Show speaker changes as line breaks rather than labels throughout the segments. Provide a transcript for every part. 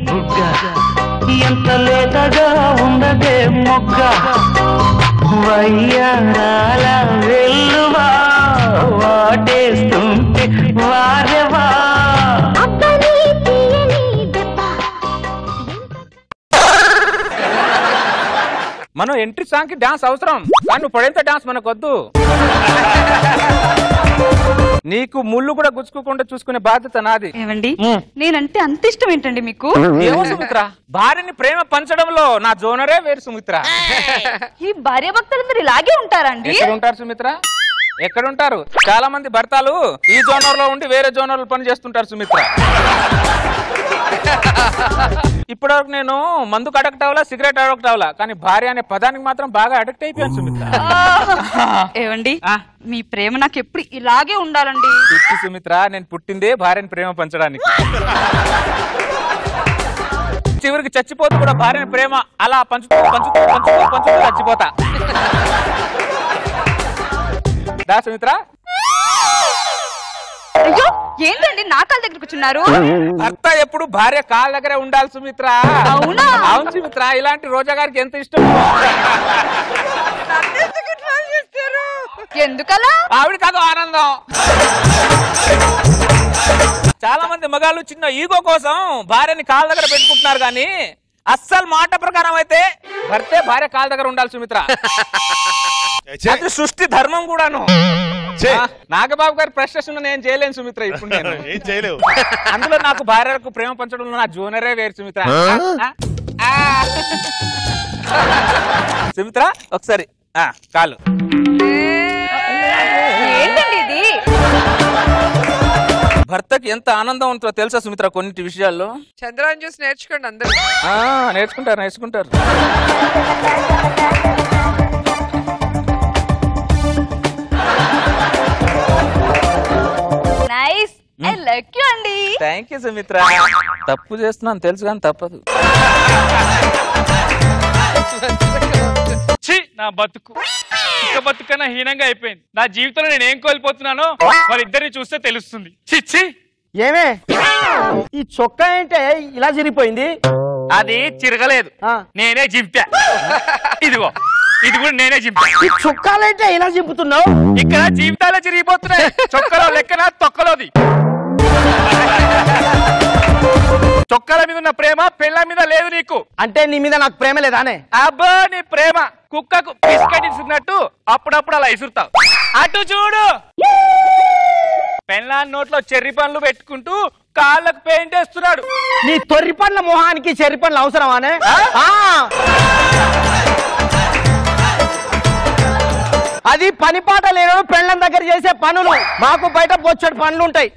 బుగ్గ ఎంత లేతగా ఉన్నదే మొగ్గ వయ్యారాల వెల్లువా వాటేస్తుంటే వారెవా
మనం ఎంట్రీ సాంగ్ కి డాన్స్ అవసరం కానీ నువ్వు పడేంత డాన్స్ మనకొద్దు. నీకు ముళ్ళు కూడా గుచ్చుకోకుండా చూసుకునే బాధ్యత నాది.
ఏమండి నేనంటే అంత ఇష్టం ఏంటండి మీకు?
ఏమో సుమిత్ర, భార్యని ప్రేమ పంచడంలో నా జోనరే వేరు సుమిత్ర.
ఈ భార్య భక్తులందరూ ఇలాగే ఉంటారండి?
ఎక్కడ ఉంటారు సుమిత్ర, ఎక్కడ ఉంటారు? చాలా మంది భర్తలు ఈ జోనర్ లో ఉండి వేరే జోనర్ లో పని చేస్తుంటారు సుమిత్ర. ఇప్పటివరకు నేను మందుకు అడక్ట్ అవ్వాలా, సిగరెట్ అడక్ట్ అవ్వాలా, కానీ భార్య అనే పదానికి మాత్రం బాగా అడక్ట్ అయిపోయాను సుమిత్ర.
ఏవండి మీ ప్రేమ నాకు ఎప్పుడు ఇలాగే ఉండాలండి.
సుమిత్ర, నేను పుట్టిందే భార్యని ప్రేమ పంచడానికి. చివరికి చచ్చిపోతూ కూడా భార్యని ప్రేమ అలా పంచుతూ పంచుతూ పంచుతూ పంచుతూ చచ్చిపోతా. దా సుమిత్ర.
అయ్యో ఏంటండి నా కాళ్ళ దగ్గర కూర్చున్నారు?
భర్త ఎప్పుడు భార్య కాళ్ళ దగ్గరే ఉండాలి సుమిత్ర.
అవునా?
అవును సుమిత్ర, ఇలాంటి రోజా గారికి ఎంత ఇష్టం.
ఎందుకలా?
ఆవిడ కాదు ఆనందం. చాలా మంది మగాళ్ళు చిన్న ఈగో కోసం భార్యని కాళ్ళ దగ్గర పెట్టుకుంటున్నారు, కానీ అస్సలు మాట ప్రకారం అయితే భర్తే భార్య కాళ్ళ దగ్గర ఉండాలి సుమిత్ర. అది సృష్టి ధర్మం కూడాను. నాగబాబు గారి ప్రశ్న నేను చేయలేను సుమిత్ర. ఇప్పుడు నేను
ఏం చేయలేవు.
అందులో నాకు భార్యలకు ప్రేమ పంచడంలో నా జోనరే వేరు సుమిత్ర. సుమిత్ర ఒకసారి కాలు.
ఏంటండి ఇది?
భర్తకి ఎంత ఆనందం ఉంటుందో తెలుసా సుమిత్ర కొన్నిటి విషయాల్లో?
చంద్రాన్ని చూసి నేర్చుకోండి అందరూ.
నేర్చుకుంటారు నేర్చుకుంటారు.
నైస్, ఐ లైక్ యు అండి.
Thank you Sumitra. తప్పు చేస్తున్నాను తెలుసు కానీ తప్పదు.
నా బతుకు ఇక బతుకన్నా హీనంగా అయిపోయింది. నా జీవితంలో నేను ఏం కోల్పోతున్నానో వాళ్ళిద్దరిని చూస్తే తెలుస్తుంది. చిచ్చి
ఏమే ఈ చొక్కా అంటే ఇలా చిరిగిపోయింది?
అది చిరగలేదు, నేనే చింపా. ఇదిగో ఇది కూడా నేనే చింపా.
ఈ చొక్కాలంటే ఇలా చింపుతున్నావు?
ఇక్కడ జీవితాలే చిరిగిపోతున్నాయి. చొక్కలో లెక్కన తొక్కలోది. చొక్కాల మీద ఉన్న ప్రేమ పెళ్ళ మీద లేదు నీకు.
అంటే నీ మీద నాకు ప్రేమ లేదానే?
అబ్బా నీ ప్రేమ కుక్కకు బిస్కెట్ ఇస్తున్నట్టు అప్పుడప్పుడు అలా ఇసురుతావు. అటు చూడు, పెళ్ళాన్ని నోట్లో చెర్రి పండ్లు పెట్టుకుంటూ కాళ్ళకు పెయింట్ వేస్తున్నాడు.
నీ తొర్రి పండ్ల మొహానికి చెర్రి పండ్లు అవసరమానే? అది పని పాట లేను పెళ్ళం దగ్గర చేసే పనులు. మాకు బయట బొచ్చడి పనులు ఉంటాయి.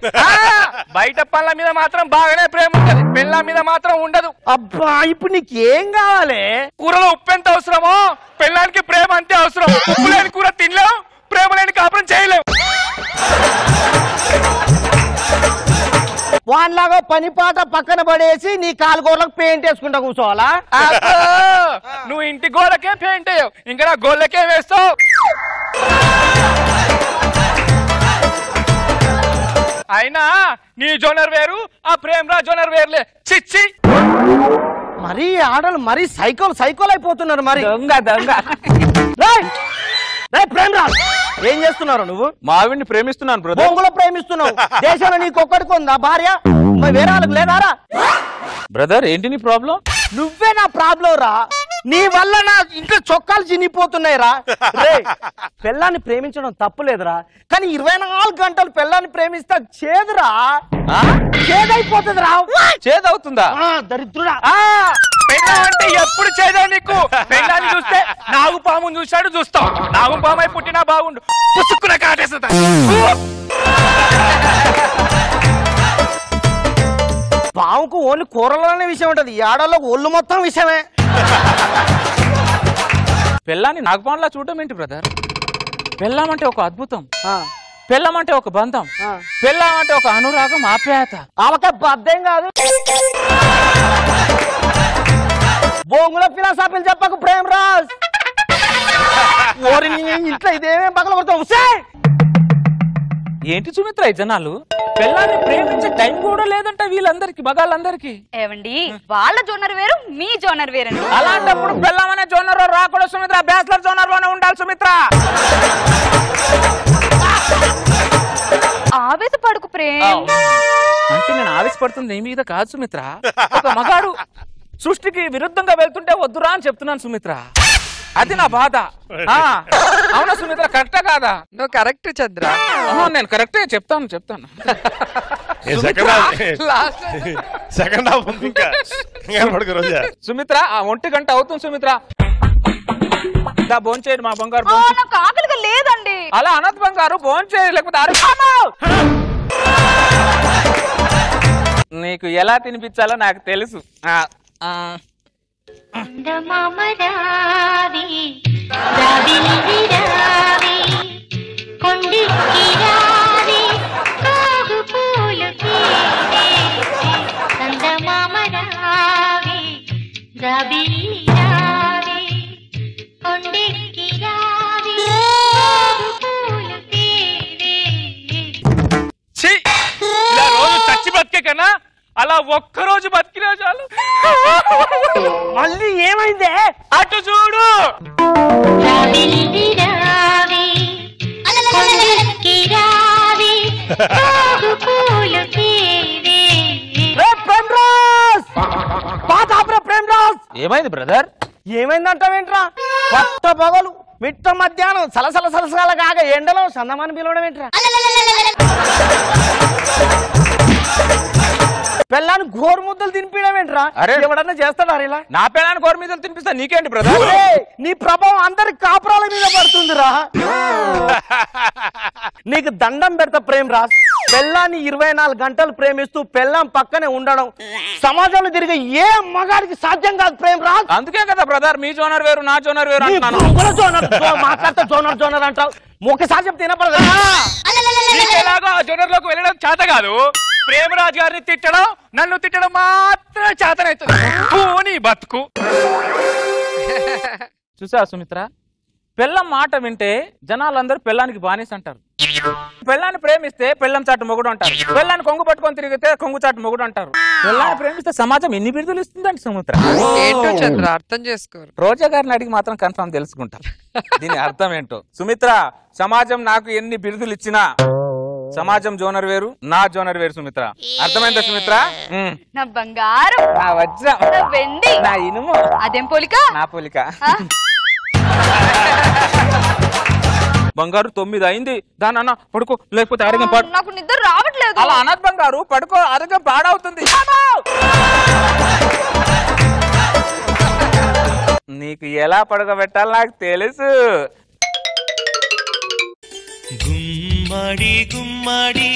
బయట పనుల మీద మాత్రం బాగానే ప్రేమ ఉంటది, పెళ్ళ మీద మాత్రం ఉండదు.
అబ్బా ఇప్పుడు నీకు ఏం కావాలి?
కూరలో ఉప్పు ఎంత అవసరమో పెళ్ళానికి ప్రేమ అంతే అవసరం. ఉప్పు లేని కూర తినలేం, ప్రేమ లేని కాపురం చేయలేం.
వాన్లాగా పని పాట పక్కన పడేసి నీ కాలు గోళ్ళకు పెయింట్ వేసుకుంటా కూర్చోవాలా?
నువ్వు ఇంటి గోళ్ళకే పెయింట్ వేయవు, ఇంకా నా గోళ్ళకే వేస్తావు. అయినా నీ జోనర్ వేరు, ఆ ప్రేమరా జోనర్ వేరులే. చిచ్చి
మరీ ఆడలు మరీ సైకోలు అయిపోతున్నారు. మరి
దొంగ దొంగ.
ప్రేమరాజ్ ఏం చేస్తున్నారు నువ్వు?
మా ఆవిడ్ని ప్రేమిస్తున్నాను బ్రదర్.
బొంగులో ప్రేమిస్తున్నావు. దేశంలో నీకు ఒక్కడికి ఉందా భార్య? వేరే వాళ్ళకి లేదారా?
బ్రదర్ ఏంటి నీ ప్రాబ్లం?
నువ్వే నా ప్రాబ్లం రా. నీ వల్ల నా ఇంట్లో చొక్కాలు చినిగిపోతున్నాయి రా. పెళ్ళాన్ని ప్రేమించడం తప్పులేదురా, కానీ 24 గంటలు పెళ్ళాన్ని ప్రేమిస్తే చేదురా, చేదైపోతుంది రా.
చేదవుతుందా?
దరిద్రుడా.
పెళ్ళం అంటే ఎప్పుడు చేదా నీకు? పెళ్ళాన్ని చూస్తే నాగు పాముని చూశాడు చూస్తావు. నాగు పాము అయి పుట్టినా బాగుండు, పుచ్చుకున్న కాటేస్తా.
పాముకు ఓన్లీ కూరలోనే విషయం ఉంటది, ఆడలో ఒళ్ళు మొత్తం విషయమే.
పెళ్ళాన్ని నాగపాన్లా చూడటం ఏంటి బ్రదర్? పెళ్ళాం అంటే ఒక అద్భుతం, పెళ్ళం అంటే ఒక బంధం, పెళ్ళాం అంటే ఒక అనురాగం, ఆప్యాయత.
ఆమెక బద్దం కాదు. బొంగుల ఫిలాసఫీలు చెప్పకు ప్రేమరాజ్. ఓరి ఇంట్లో ఇదేమేం పగల కొడతావు?
ఏంటి సుమిత్ర ఈ జనాలు పెళ్ళాన్ని ప్రేమించే టైం కూడా లేదంట వీళ్ళందరికి మగాళ్ళందరికి.
ఏవండి వాళ్ళ జోనర్ వేరు మీ జోనర్ వేరండి.
అలాంటప్పుడు పెళ్ళాం అనే జోనర్ లో రాకూడదు సుమిత్ర, బ్యాచిలర్ జోనర్ లోనే ఉండాలి సుమిత్ర.
ఆవేశపడుకు ప్రేమ్.
అంటే నేను ఆవేశపడుతుంది నీ మీద కాదు సుమిత్ర, ఒక మగాడు సృష్టికి విరుద్ధంగా వెళ్తుంటే వద్దురా అని చెప్తున్నాను సుమిత్ర. అది నా బాధ. అవునా సుమిత్ర, కరెక్టా కాదా?
నువ్వు కరెక్ట్ చంద్ర.
నేను కరెక్టే చెప్తాను.
సెకండ్ హాఫ్
సుమిత్ర 1 గంట అవుతుంది సుమిత్ర. భోంచేయండి మా బంగారు.
నాకు ఆకలిగా లేదండి.
అలా అనద్ బంగారు, భోంచేయండి లేకపోతే నీకు ఎలా తినిపించాలో నాకు తెలుసు.
రోజు చచ్చి బతికే కన్నా అలా ఒక్కరోజు బతికినా చాలు.
మళ్ళీ ఏమైందే?
అటు చూడు.
ఏమైంది బ్రదర్?
ఏమైందంటావేంట్రా? కొత్త పగలు మిట్ట మధ్యాహ్నం సలసల సలసల కాగా ఎండలో సన్నమాని పిలవడం ఏంట్రా? పెళ్ళాన్ని గోరు ముద్దలు తినిపించడం ఏంట్రా? ఎవడన్నా చేస్తాడా ఇలా?
నా పెళ్ళాన్ని గోరు ముద్దలు తినిపిస్తా నీకేంటి బ్రదర్?
నీ ప్రభావం అందరి కాపురాల మీద పడుతుందిరా. నీకు దండం పెడతా ప్రేమ్ రాజ్. పెళ్ళాన్ని 24 గంటలు ప్రేమిస్తూ పెళ్ళాం పక్కనే ఉండడం సమాజంలో తిరిగే ఏ మగాడికి సాధ్యం కాదు ప్రేమ్ రాజ్.
అందుకే కదా బ్రదర్ మీ జోనర్ వేరు నా జోనర్ వేరు అంటున్నాను.
మాట్లాడితే జోనర్ జోనర్ అంటావు. ఒకసారి చెప్తే వినపడదు.
ఎలాగో జోనర్ లోకి వెళ్ళడం చేత కాదు. ప్రేమరాజ్ గారిని తిట్టడం నన్ను తిట్టడం మాత్రం చేతనవుతుంది. బతుకు
చూసా సుమిత్ర, పెళ్ళం మాట వింటే జనాలందరూ పెళ్ళానికి బానిస అంటారు. పెళ్ళాన్ని ప్రేమిస్తే పెళ్ళం చాటు మొగుడు అంటారు. పెళ్ళాన్ని కొంగు పట్టుకొని తిరిగితే కొంగు చాటు మొగుడు అంటారు. పెళ్ళాన్ని ప్రేమిస్తే సమాజం ఎన్ని బిరుదులు ఇస్తుందండి సుమిత్ర?
ఏంటో చంద్ర అర్థం చేసుకోరు.
రోజా గారిని అడిగి మాత్రం కన్ఫర్మ్ తెలుసుకుంటారు దీని అర్థం ఏంటో. సుమిత్ర, సమాజం నాకు ఎన్ని బిరుదులు ఇచ్చినా సమాజం జోనర్ వేరు నా జోనర్ వేరు సుమిత్ర. అర్థమైందా సుమిత్ర?
నా బంగారం,
నా వజ్రం,
నా వెండి,
నా ఇనుము.
అదేం పోలిక?
నా పోలిక. బంగారు 9 అయింది. దాని అన్న పడుకో లేకపోతే ఆరోగ్యం పాడు.
నాకు నిద్ర రావట్లేదు.
అలా అనద్ బంగారు, పడుకో ఆరోగ్యం పాడవుతుంది. నీకు ఎలా పడుకోబెట్టాలి నాకు తెలుసు.
గుమ్మడి గుమ్మడి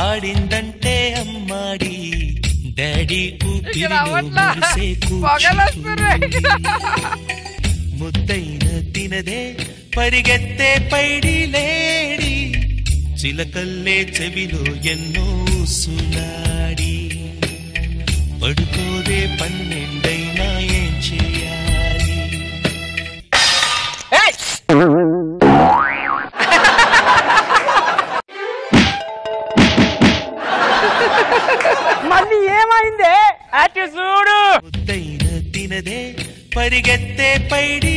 ఆడిందంటే అమ్మాడి డాడీ ముద్దైన తినదే పరిగెత్తే పైడి లేడి చిలకల్లే చెవిలో ఎన్నో సునాడి పడుకోదే 12 ఏం చేయాలి?
మళ్ళీ ఏమైందే?
అటు చూడు.
ముద్దైన తినదే పరిగెత్తే పైడి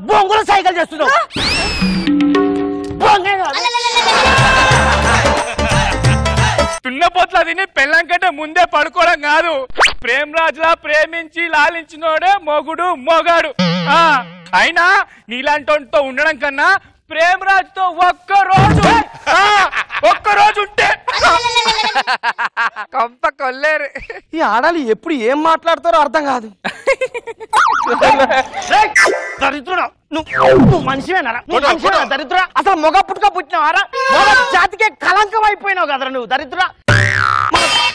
బొంగుల సైకిల్ చేస్తున్నావు.
తున్నపోట్ల తిని పెళ్ళం కంటే ముందే పడుకోవడం కాదు. ప్రేమరాజ్ లా ప్రేమించి లాలించినోడే మొగుడు మొగాడు. అయినా నీలాంటితో ఉండడం కన్నా ప్రేమరాజ్ తో ఒక్కరోజు ఉంటే
కొంప కొల్లేరు.
ఈ ఆడాలి ఎప్పుడు ఏం మాట్లాడతారో అర్థం కాదు. దరిద్రుడా, నువ్వు మనిషివేనా? దరిద్రుడా, అసలు మొగ పుట్టుక పుట్టినావారా? మొగ జాతికే కలంకం అయిపోయినావు కదరా నువ్వు. దరిద్రుడా,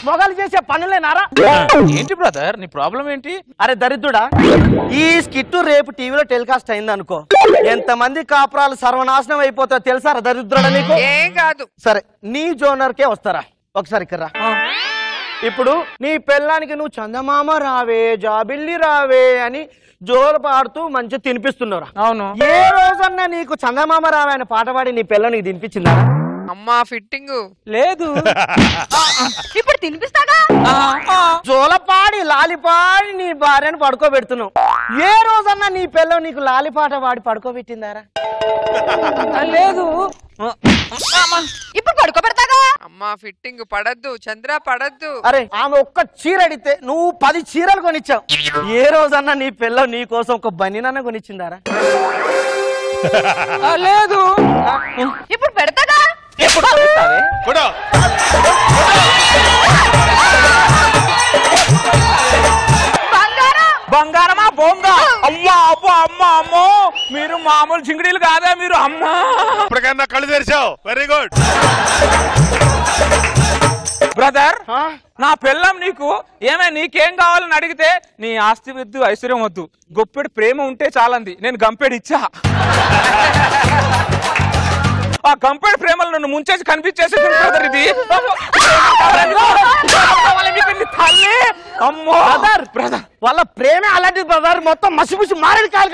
మొగలు చేసే పనులేనారా?
ఏంటి బ్రదర్ నీ ప్రాబ్లం ఏంటి?
అరే దరిద్రుడా, ఈ స్కిట్ రేపు టీవీలో టెలికాస్ట్ అయింది అనుకో, ఎంతమంది కాపురాలు సర్వనాశనం అయిపోతాయో తెలుసారా? దరిద్రుడా నీకు
ఏం కాదు.
సరే నీ జోనర్ కే వస్తారా? ఒకసారి ఇక్కడ ఇప్పుడు నీ పెళ్ళానికి నువ్వు చందమామ రావే జాబిల్లి రావే అని జోలు పాడుతూ మంచిగా తినిపిస్తున్నారా?
అవును.
ఏ రోజన్నా నీకు చందమామ రావే అని పాట పాడి నీ పిల్ల నీకు తినిపించిందా?
అమ్మా ఫిట్టింగ్
లేదు.
ఇప్పుడు తినిపిస్తాగా.
జోలపాడి లాలిపాడి నీ భార్యను పడుకోబెడుతున్నావు. ఏ రోజన్నా నీ పిల్ల నీకు లాలిపాట పాడి పడుకోబెట్టిందారా?
లేదు.
ఇప్పుడు పడుకోబెడతాగా.
అమ్మా ఫిట్టింగ్ పడద్దు చంద్ర పడద్దు.
అరే ఆమె ఒక్క చీర అడిగితే నువ్వు 10 చీరలు కొనిచ్చావు. ఏ రోజన్నా నీ పిల్ల నీ కోసం ఒక బనీనన్న కొనిచ్చిందారా?
లేదు.
ఇప్పుడు పెడతాగా.
ఎప్పుడు కొనిస్తావే?
కూడా
బంగారమా బొంగ? అమ్మా అబ్బా అమ్మ అమ్మో, మీరు మామూలు చింగిడీలు కాదా మీరు? అమ్మా
ఇప్పటికైనా కళ్ళు తెరిచావు. Very good
brother. నా పెళ్ళం నీకు నీకేం కావాలని అడిగితే నీ ఆస్తి వద్దు ఐశ్వర్యం వద్దు, గొప్పెడు ప్రేమ ఉంటే చాలంది. నేను గంపెడు ఇచ్చా. ఆ గంపెడు ప్రేమలు నన్ను ముంచేసి కనిపించేసి బ్రదర్ ఇది. తల్లి అమ్మో బ్రదర్,
వాళ్ళ ప్రేమే అలాంటిది బ్రదర్. మొత్తం మసిముసి మారేది కాదు.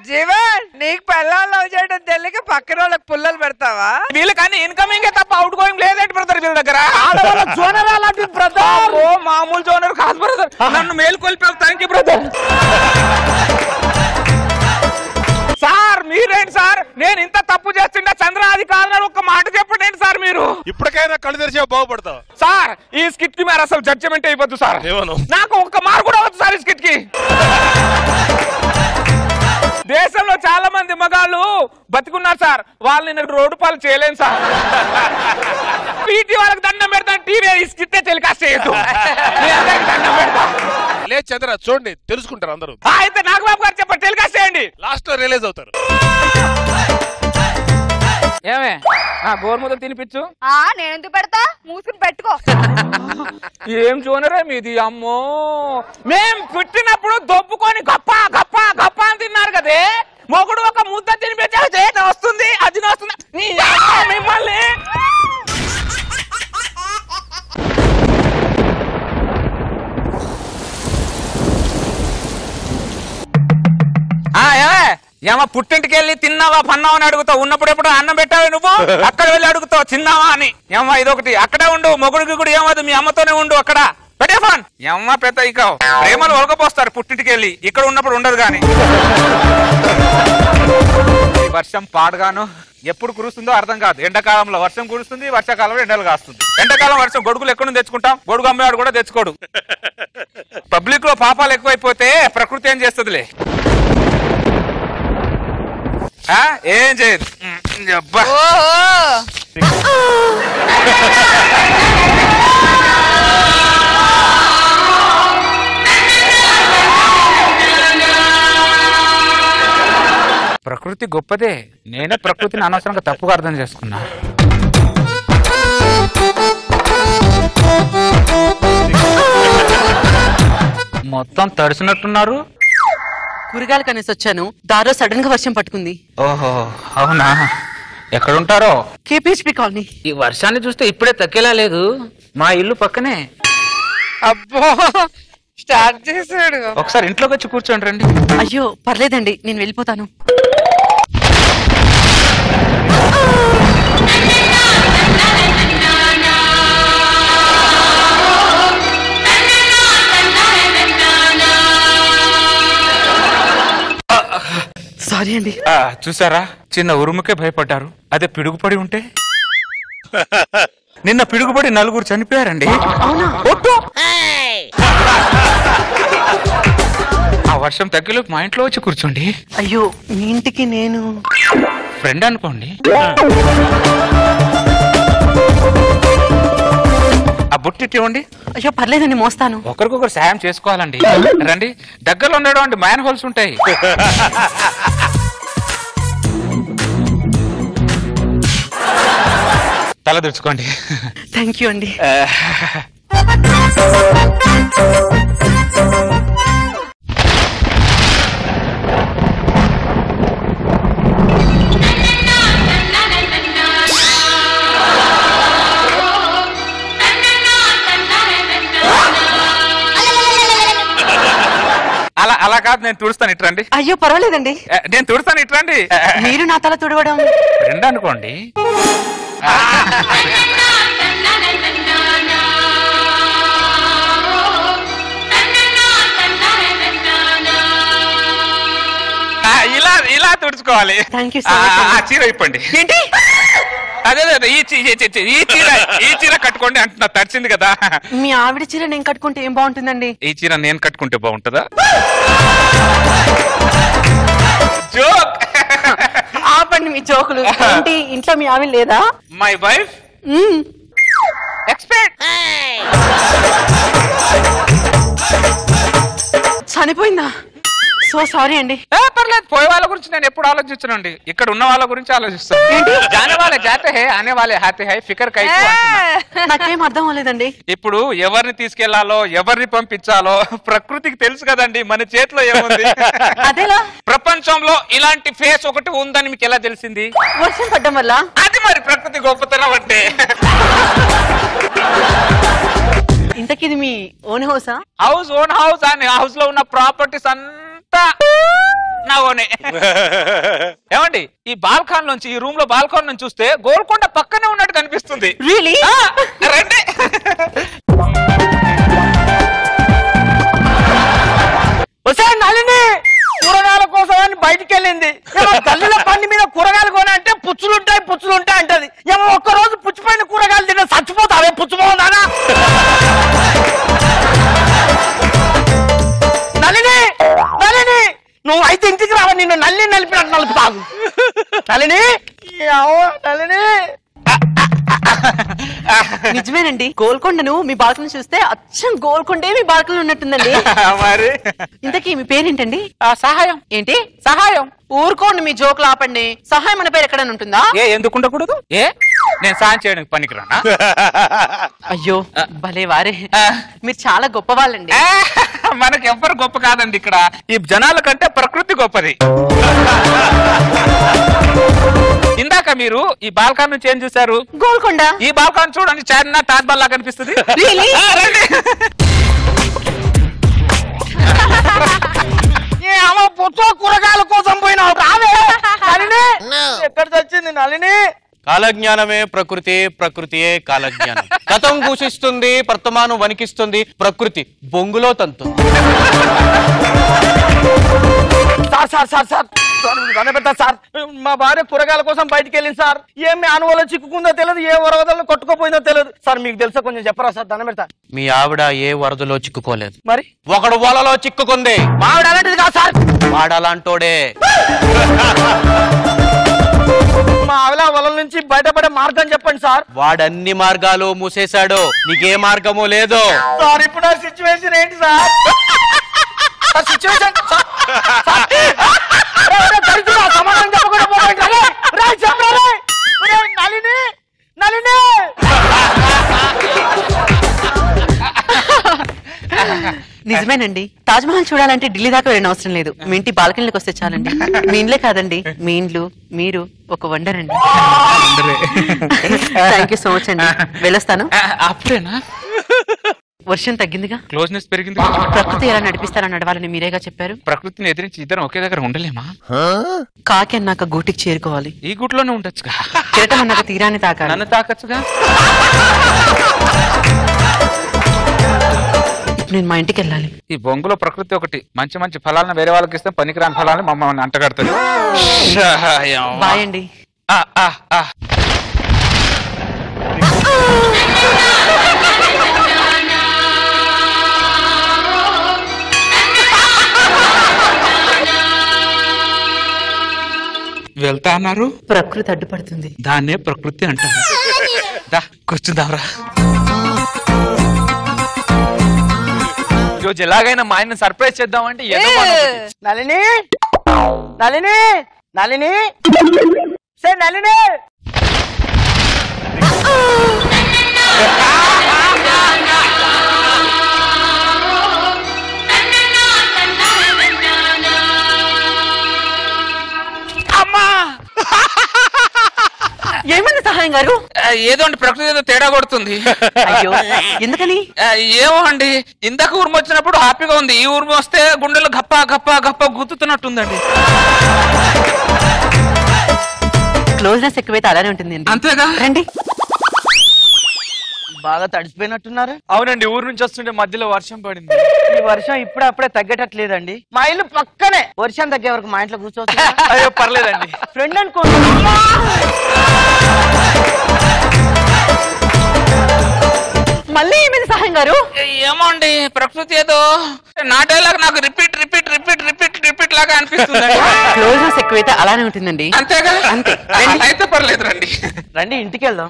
జీవన్ నీకు పెళ్ళాలు లవ్ చేయడం తెలియక పక్కన వాళ్ళకి పుల్లలు పెడతావా?
వీళ్ళు కానీ ఇన్కమింగ్ తప్ప అవుట్ గోయింగ్ లేదంటే బ్రదర్ వీళ్ళ దగ్గర.
జోనర్ అలాంటిది బ్రదర్.
ఓ మామూలు జోనర్ కాదు బ్రదర్. నన్ను మేలుకొల్పావు. Thank you brother. సార్ మీరేంటి సార్, నేను ఇంత తప్పు చేస్తుండే చంద్ర అది కాదని ఒక్క మాట చెప్పండి ఏంటి సార్ మీరు?
ఇప్పటికైనా కళ్ళు తెరిచావు, బాగుపడతావు.
సార్ ఈ స్కిట్ కి మీరు అసలు జడ్జిమెంట్ అయిపోద్దు సార్.
ఏమను?
నాకు ఒక్క మార్క్ కూడా వద్దు సార్ ఈ స్కిట్ కి. దేశంలో చాలా మంది మగాళ్ళు బతికున్నారు సార్, వాళ్ళని నేను రోడ్డు పాలు చేయలేను సార్. పీటీ వాళ్ళకి దండం పెడతాను, టీవీ స్కిట్ టెలికాస్ట్ చేయొద్దు. దండం పెడతా.
లేదు చంద్ర చూడండి, తెలుసుకుంటారు అందరూ.
అయితే నాగబాబు గారు చెప్పండి, టెలికాస్ట్ చేయండి.
లాస్ట్ లో రిలీజ్ అవుతారు.
ఏమే గోరుముద్ద తినిపించు.
నేను ఎందుకు పెడతా, మూసుకుని పెట్టుకో.
ఏం జోనరే మీది అమ్మో. మేం పుట్టినప్పుడు దొబ్బుకొని గప్ప గప్ప గప్ప అని తిన్నారు కదే, మొగుడు ఒక ముద్ద తినిపించే వస్తుంది అది వస్తుంది మిమ్మల్ని. ఏమో పుట్టింటికి వెళ్ళి తిన్నావా పన్నావా అని అడుగుతావు, ఉన్నప్పుడు ఎప్పుడు అన్నం పెట్టావే నువ్వు, అక్కడ వెళ్ళి అడుగుతావు తిన్నావా అని. ఏమో ఇదొకటి, అక్కడే ఉండు, మొగుడికి కూడా ఏమదు మీ అమ్మతోనే ఉండు, అక్కడ పెట్టే ఫోన్. ఏమో పెద్ద ఇక ప్రేమలు ఒలకపోస్తారు పుట్టింటికి వెళ్ళి, ఇక్కడ ఉన్నప్పుడు ఉండదు. కానీ వర్షం పాడుగాను ఎప్పుడు కురుస్తుందో అర్థం కాదు. ఎండాకాలంలో వర్షం కురుస్తుంది, వర్షాకాలంలో ఎండలు కాస్తుంది. ఎండాకాలం వర్షం గొడుగులు ఎక్కడ తెచ్చుకుంటాం, గొడుగు అమ్మేవాడు కూడా తెచ్చుకోడు. పబ్లిక్ లో పాపాలు ఎక్కువైపోతే ప్రకృతి ఏం చేస్తుందిలే, ఏం చేయదు. ప్రకృతి గొప్పదే, నేనే ప్రకృతిని అనవసరంగా తప్పుగా అర్థం చేసుకున్నా. మొత్తం తడిసినట్టున్నారు.
కూరగాయలు కనేసి వచ్చాను, దారిలో సడన్ గా వర్షం పట్టుకుంది.
ఓహో అవునా, ఎక్కడుంటారో?
KPHP colony.
ఈ వర్షాన్ని చూస్తే ఇప్పుడే తగ్గేలా లేదు, మా ఇల్లు పక్కనే.
అబ్బో స్టార్ట్ చేసాడు.
ఒకసారి ఇంట్లోకి వచ్చి కూర్చోండి రండి.
అయ్యో పర్లేదండి, నేను వెళ్ళిపోతాను. సారీ అండి.
చూసారా, చిన్న ఉరుముకే భయపడ్డారు, అదే పిడుగుపడి ఉంటే. నిన్న పిడుగుపడి 4 చనిపోయారండి. ఆ వర్షం తగ్గిలో మా ఇంట్లో వచ్చి కూర్చోండి.
అయ్యో మీ ఇంటికి నేను
ఫ్రెండ్ అనుకోండి. ఆ బుట్టి ఇవ్వండి.
అయ్యో పర్లేదండి, మోస్తాను.
ఒకరికొకరు సాయం చేసుకోవాలండి. రండి, దగ్గరలో ఉండడం మ్యాన్ హోల్స్ ఉంటాయి. తల దుడుచుకోండి.
థ్యాంక్ యూ అండి.
అలా కాదు, నేను తుడుస్తాను, ఇట్రండి.
అయ్యో పర్వాలేదండి,
నేను తుడుస్తాను, ఇట్రండి.
మీరు నా తల తుడవడం
రెండు అనుకోండి. ఇలా ఇలా తుడుచుకోవాలి. చీర ఇప్పండి.
ఏంటి?
అదే ఈ చీర కట్టుకోండి అంటున్నా, తడిచింది కదా.
మీ ఆవిడ చీర నేను కట్టుకుంటే ఏం బాగుంటుందండి?
ఈ చీర నేను కట్టుకుంటే బాగుంటుందా? జోక్.
ఆపండి మీ జోకులు. ఏంటి ఇంట్లో మీ ఆవిడ లేదా?
మై వైఫ్ ఎక్స్పెక్ట్
చనిపోయిందా? సో సారీ అండి.
పర్లేదు, పోయే వాళ్ళ గురించి నేను ఎప్పుడు ఆలోచించనండి, ఇక్కడ ఉన్న వాళ్ళ గురించి ఆలోచిస్తాను. జానే వాళ్ళే జాతే హై, ఆనే వాళ్ళే హాతే హై, ఫికర్ కై.
నాకేం అర్థం అవ్వలేదండి.
ఇప్పుడు ఎవరిని తీసుకెళ్లాలో ఎవరిని పంపించాలో ప్రకృతికి తెలుసు కదండి, మన చేతిలో ఏముంది?
అదేలా?
ప్రపంచంలో ఇలాంటి ఫేస్ ఒకటి ఉందని మీకు ఎలా తెలిసింది?
వర్షం పడ్డం వల్ల.
అది మరి ప్రకృతి గొప్పతనం అంటే.
ఇంతకీ ఇది మీ ఓన్ హౌసా?
ఓన్ హౌస్ అని హౌస్ లో ఉన్న ప్రాపర్టీస్ అంతా నా ఓనే. ఏమండి, ఈ బాల్కాన్ నుంచి, ఈ రూమ్ లో బాల్కాన్ నుంచి చూస్తే గోల్కొండ పక్కనే ఉన్నట్టు కనిపిస్తుంది.
రియలీ?
రండి.
నలిని కూరగాయల కోసం అని బయటికి వెళ్ళింది. గల్లీల బండి మీద కూరగాయలు కొని అంటే పుచ్చులుంటాయి అంటది. ఏమో ఒక్కరోజు పుచ్చిపోయిన కూరగాయలు తిన్నా చచ్చిపోతావే పుచ్చిపోదానా? నలిని నువ్వు అయితే ఇంటికి రావ, నిన్ను నలిపినట్టు నలుపుతావు. నలిని నలిని
నిజమేనండి, గోల్కొండను మీ బాల్కనీ చూస్తే అచ్చం గోల్కొండే మీ బాల్కనీ ఉన్నట్టుందండి.
మరి
ఇంతకీ మీ పేరేంటండి?
సహాయం.
ఏంటి
సహాయం?
ఊరుకోండి మీ జోకులు ఆపండి. సహాయం అనే పేరు ఎక్కడైనా ఉంటుందా?
ఎందుకు ఉండకూడదు? నేను సాయం చేయడానికి పనికిరానా?
అయ్యో భలే వారే, మీరు చాలా గొప్ప వాళ్ళండి.
మనకి ఎవ్వరు గొప్ప కాదండి, ఇక్కడ ఈ జనాల కంటే ప్రకృతి గొప్పది. ఇందాక మీరు ఈ బాల్కాన్ నుంచి ఏం చూసారు?
గోల్కొండ.
ఈ బాల్కాన్ చూడండి, చార్మినార్, తాజ్ మహల్ లాగా కనిపిస్తుంది.
కూరగాయల కోసం పోయినావు రావే. ఎక్కడ చచ్చింది నలిని?
కాలజ్ఞానమే ప్రకృతి, ప్రకృతియే కాలజ్ఞానం. గతం కూషిస్తుంది, వర్తమానం వణికిస్తుంది, ప్రకృతి బొంగులో తంతు.
సార్ మా భార్య కూరగాయల కోసం బయటికి వెళ్ళింది సార్. ఏమి అనువలో చిక్కుకుందో తెలియదు, ఏ వరదల్లో కొట్టుకోపోయిందో తెలియదు సార్. మీకు తెలుసా, కొంచెం చెప్పరా సార్? దండం పెడతా.
మీ ఆవిడ ఏ వరదలో చిక్కుకోలేదు,
మరి
ఒకడు వలలో చిక్కుకుంది.
మా ఆవిడ అలాంటిది కాదు సార్.
వాడలాంటోడే.
మా ఆవిడ వలల నుంచి బయటపడే మార్గం చెప్పండి సార్.
వాడన్ని మార్గాలు మూసేశాడు, నీకే మార్గము లేదు.
సార్ ఇప్పుడు ఆ సిచ్యువేషన్ ఏంటి సార్? సిచ్యువేషన్ సమాధానం చెప్పకుండా నలిని నలిని.
నిజమేనండి, తాజ్ మహల్ చూడాలంటే ఢిల్లీ దాకా వెళ్ళిన అవసరం లేదు, మీ ఇంటి బాల్కనీలోకి వస్తే చాలండి. మీ ఇండ్లే కాదండి, మీ ఇండ్లు మీరు ఒక వండర్ అండి. థ్యాంక్ యూ సో మచ్ అండి, వెళ్ళొస్తాను.
అప్పుడేనా?
వర్షం తగ్గిందిగా,
క్లోజ్నెస్ పెరిగింది.
ప్రకృతి ఎలా నడిపిస్తారని నడవాలని మీరేగా చెప్పారు.
ప్రకృతిని ఎదిరించి ఇద్దరం ఒకే దగ్గర ఉండలేమా?
కాకి అన్నాక గూటికి చేరుకోవాలి.
ఈ గుట్లోనే ఉండొచ్చుగా.
కిరటం అన్నాక తీరాన్ని తాకాలి.
నన్ను తాకచ్చుగా.
నేను మా ఇంటికి వెళ్ళాలి.
ఈ బొంగులో ప్రకృతి ఒకటి, మంచి మంచి ఫలాలను వేరే వాళ్ళకి ఇస్తే పనికిరాని ఫలాలను మమ్మల్ని అంటగడుతుంది.
బాయ్ అండి.
వెళ్తా అన్నారు,
ప్రకృతి అడ్డుపడుతుంది.
దాన్నే ప్రకృతి అంటారు. కూర్చుందాంరా. ఈరోజు ఎలాగైనా మా ఆయన సర్ప్రైజ్ చేద్దామంటే
నలిని నలిని నలిని నలిని.
ఏమైంది సహాయం? సహాయం గారు?
ఏదో అండి ప్రకృతి ఏదో తేడా కొడుతుంది.
అయ్యో ఎందుకని?
ఏమో అండి, ఇందాక ఊర్మ వచ్చినప్పుడు హ్యాపీగా ఉంది, ఈ ఊర్మ వస్తే గుండెలు గప్ప గప్ప గప్ప గుర్తుతున్నట్టుందండి.
క్లోజ్నెస్ ఎక్కువైతే అలానే ఉంటుంది.
అంతేగా
రండి.
బాగా తడిసిపోయినట్టున్నారు.
అవునండి, ఊరు నుంచి వస్తుంటే మధ్యలో వర్షం పడింది.
ఈ వర్షం ఇప్పుడే తగ్గట్లేదండి. మా ఇల్లు పక్కనే, వర్షం తగ్గే వరకు మా ఇంట్లో కూర్చోవచ్చు.
అయ్యో పర్లేదండి.
ఫ్రెండ్ అనుకోండి.
మళ్ళీ ఏమైంది సహాయం గారు?
ఏమో అండి ప్రకృతి ఏదో నా డైలాగ్ నాకు repeat repeat repeat repeat repeat లాగా అనిపిస్తుంది.
క్లోజ్నెస్ ఎక్కువైతే అలానే ఉంటుందండి.
అంతేగా?
అంతే.
అయితే పర్లేదు రండి.
రండి ఇంటికి వెళ్దాం.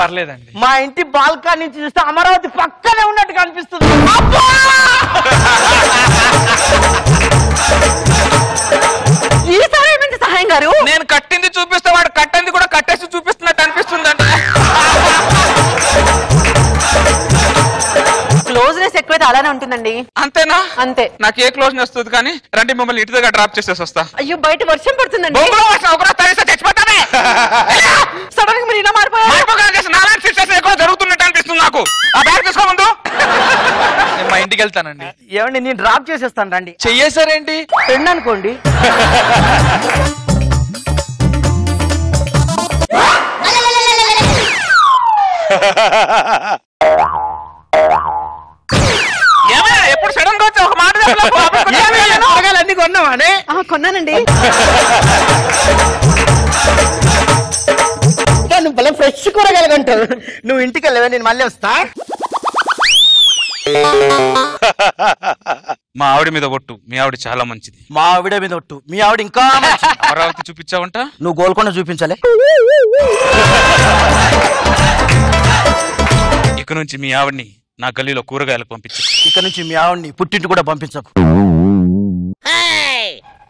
పర్లేదండి.
మా ఇంటి బాల్కనీ నుంచి చూస్తే అమరావతి పక్కనే ఉన్నట్టు కనిపిస్తుంది.
ఈసారి ఏమైంది సహాయం గారు?
నేను కట్టింది చూపిస్తే వాడు కట్టింది కూడా కట్టేసి చూపిస్తున్నట్టు అనిపిస్తుందంట.
క్లోజ్నెస్ ఎక్కువైతే అలానే ఉంటుందండి.
అంతేనా?
అంతే.
నాకు ఏ క్లోజ్నెస్ వస్తుంది కానీ రండి మిమ్మల్ని ఇంటి దగ్గర డ్రాప్ చేసేసి వస్తా.
అయ్యో బయట వర్షం పడుతుందండి.
సడన్ గా మీరు ఇలా మారిపోయారు. జరుగుతున్నట్టు అనిపిస్తుంది నాకు. ఆ బ్యాగ్ తీసుకో ముందు.
నేను మా ఇంటికి వెళ్తానండి.
ఏమండి నేను డ్రాప్ చేసేస్తాను రండి.
చెయ్యేసారేంటి?
ఫ్రెండ్ అనుకోండి.
ఎప్పుడు సడన్ గా వచ్చి ఒక మాట
అన్ని కొన్నావానే?
కొన్నానండి.
నువ్వు భలే ఫ్రెష్ కూరగాయలుంటావు. నువ్వు ఇంటికి వెళ్ళవే, నేను మళ్ళీ వస్తా.
మా ఆవిడ మీద ఒట్టు, మీ ఆవిడ చాలా మంచిది.
మా ఆవిడ మీద ఒట్టు, మీ ఆవిడ ఇంకా
అమరావతి చూపించావంట.
నువ్వు గోల్కొండ చూపించాలి.
ఇక నుంచి మీ ఆవిడ్ని నా గల్లీలో కూరగాయలకు పంపించు.
ఇక నుంచి మీ ఆవిడ్ని పుట్టింటి కూడా పంపించకు.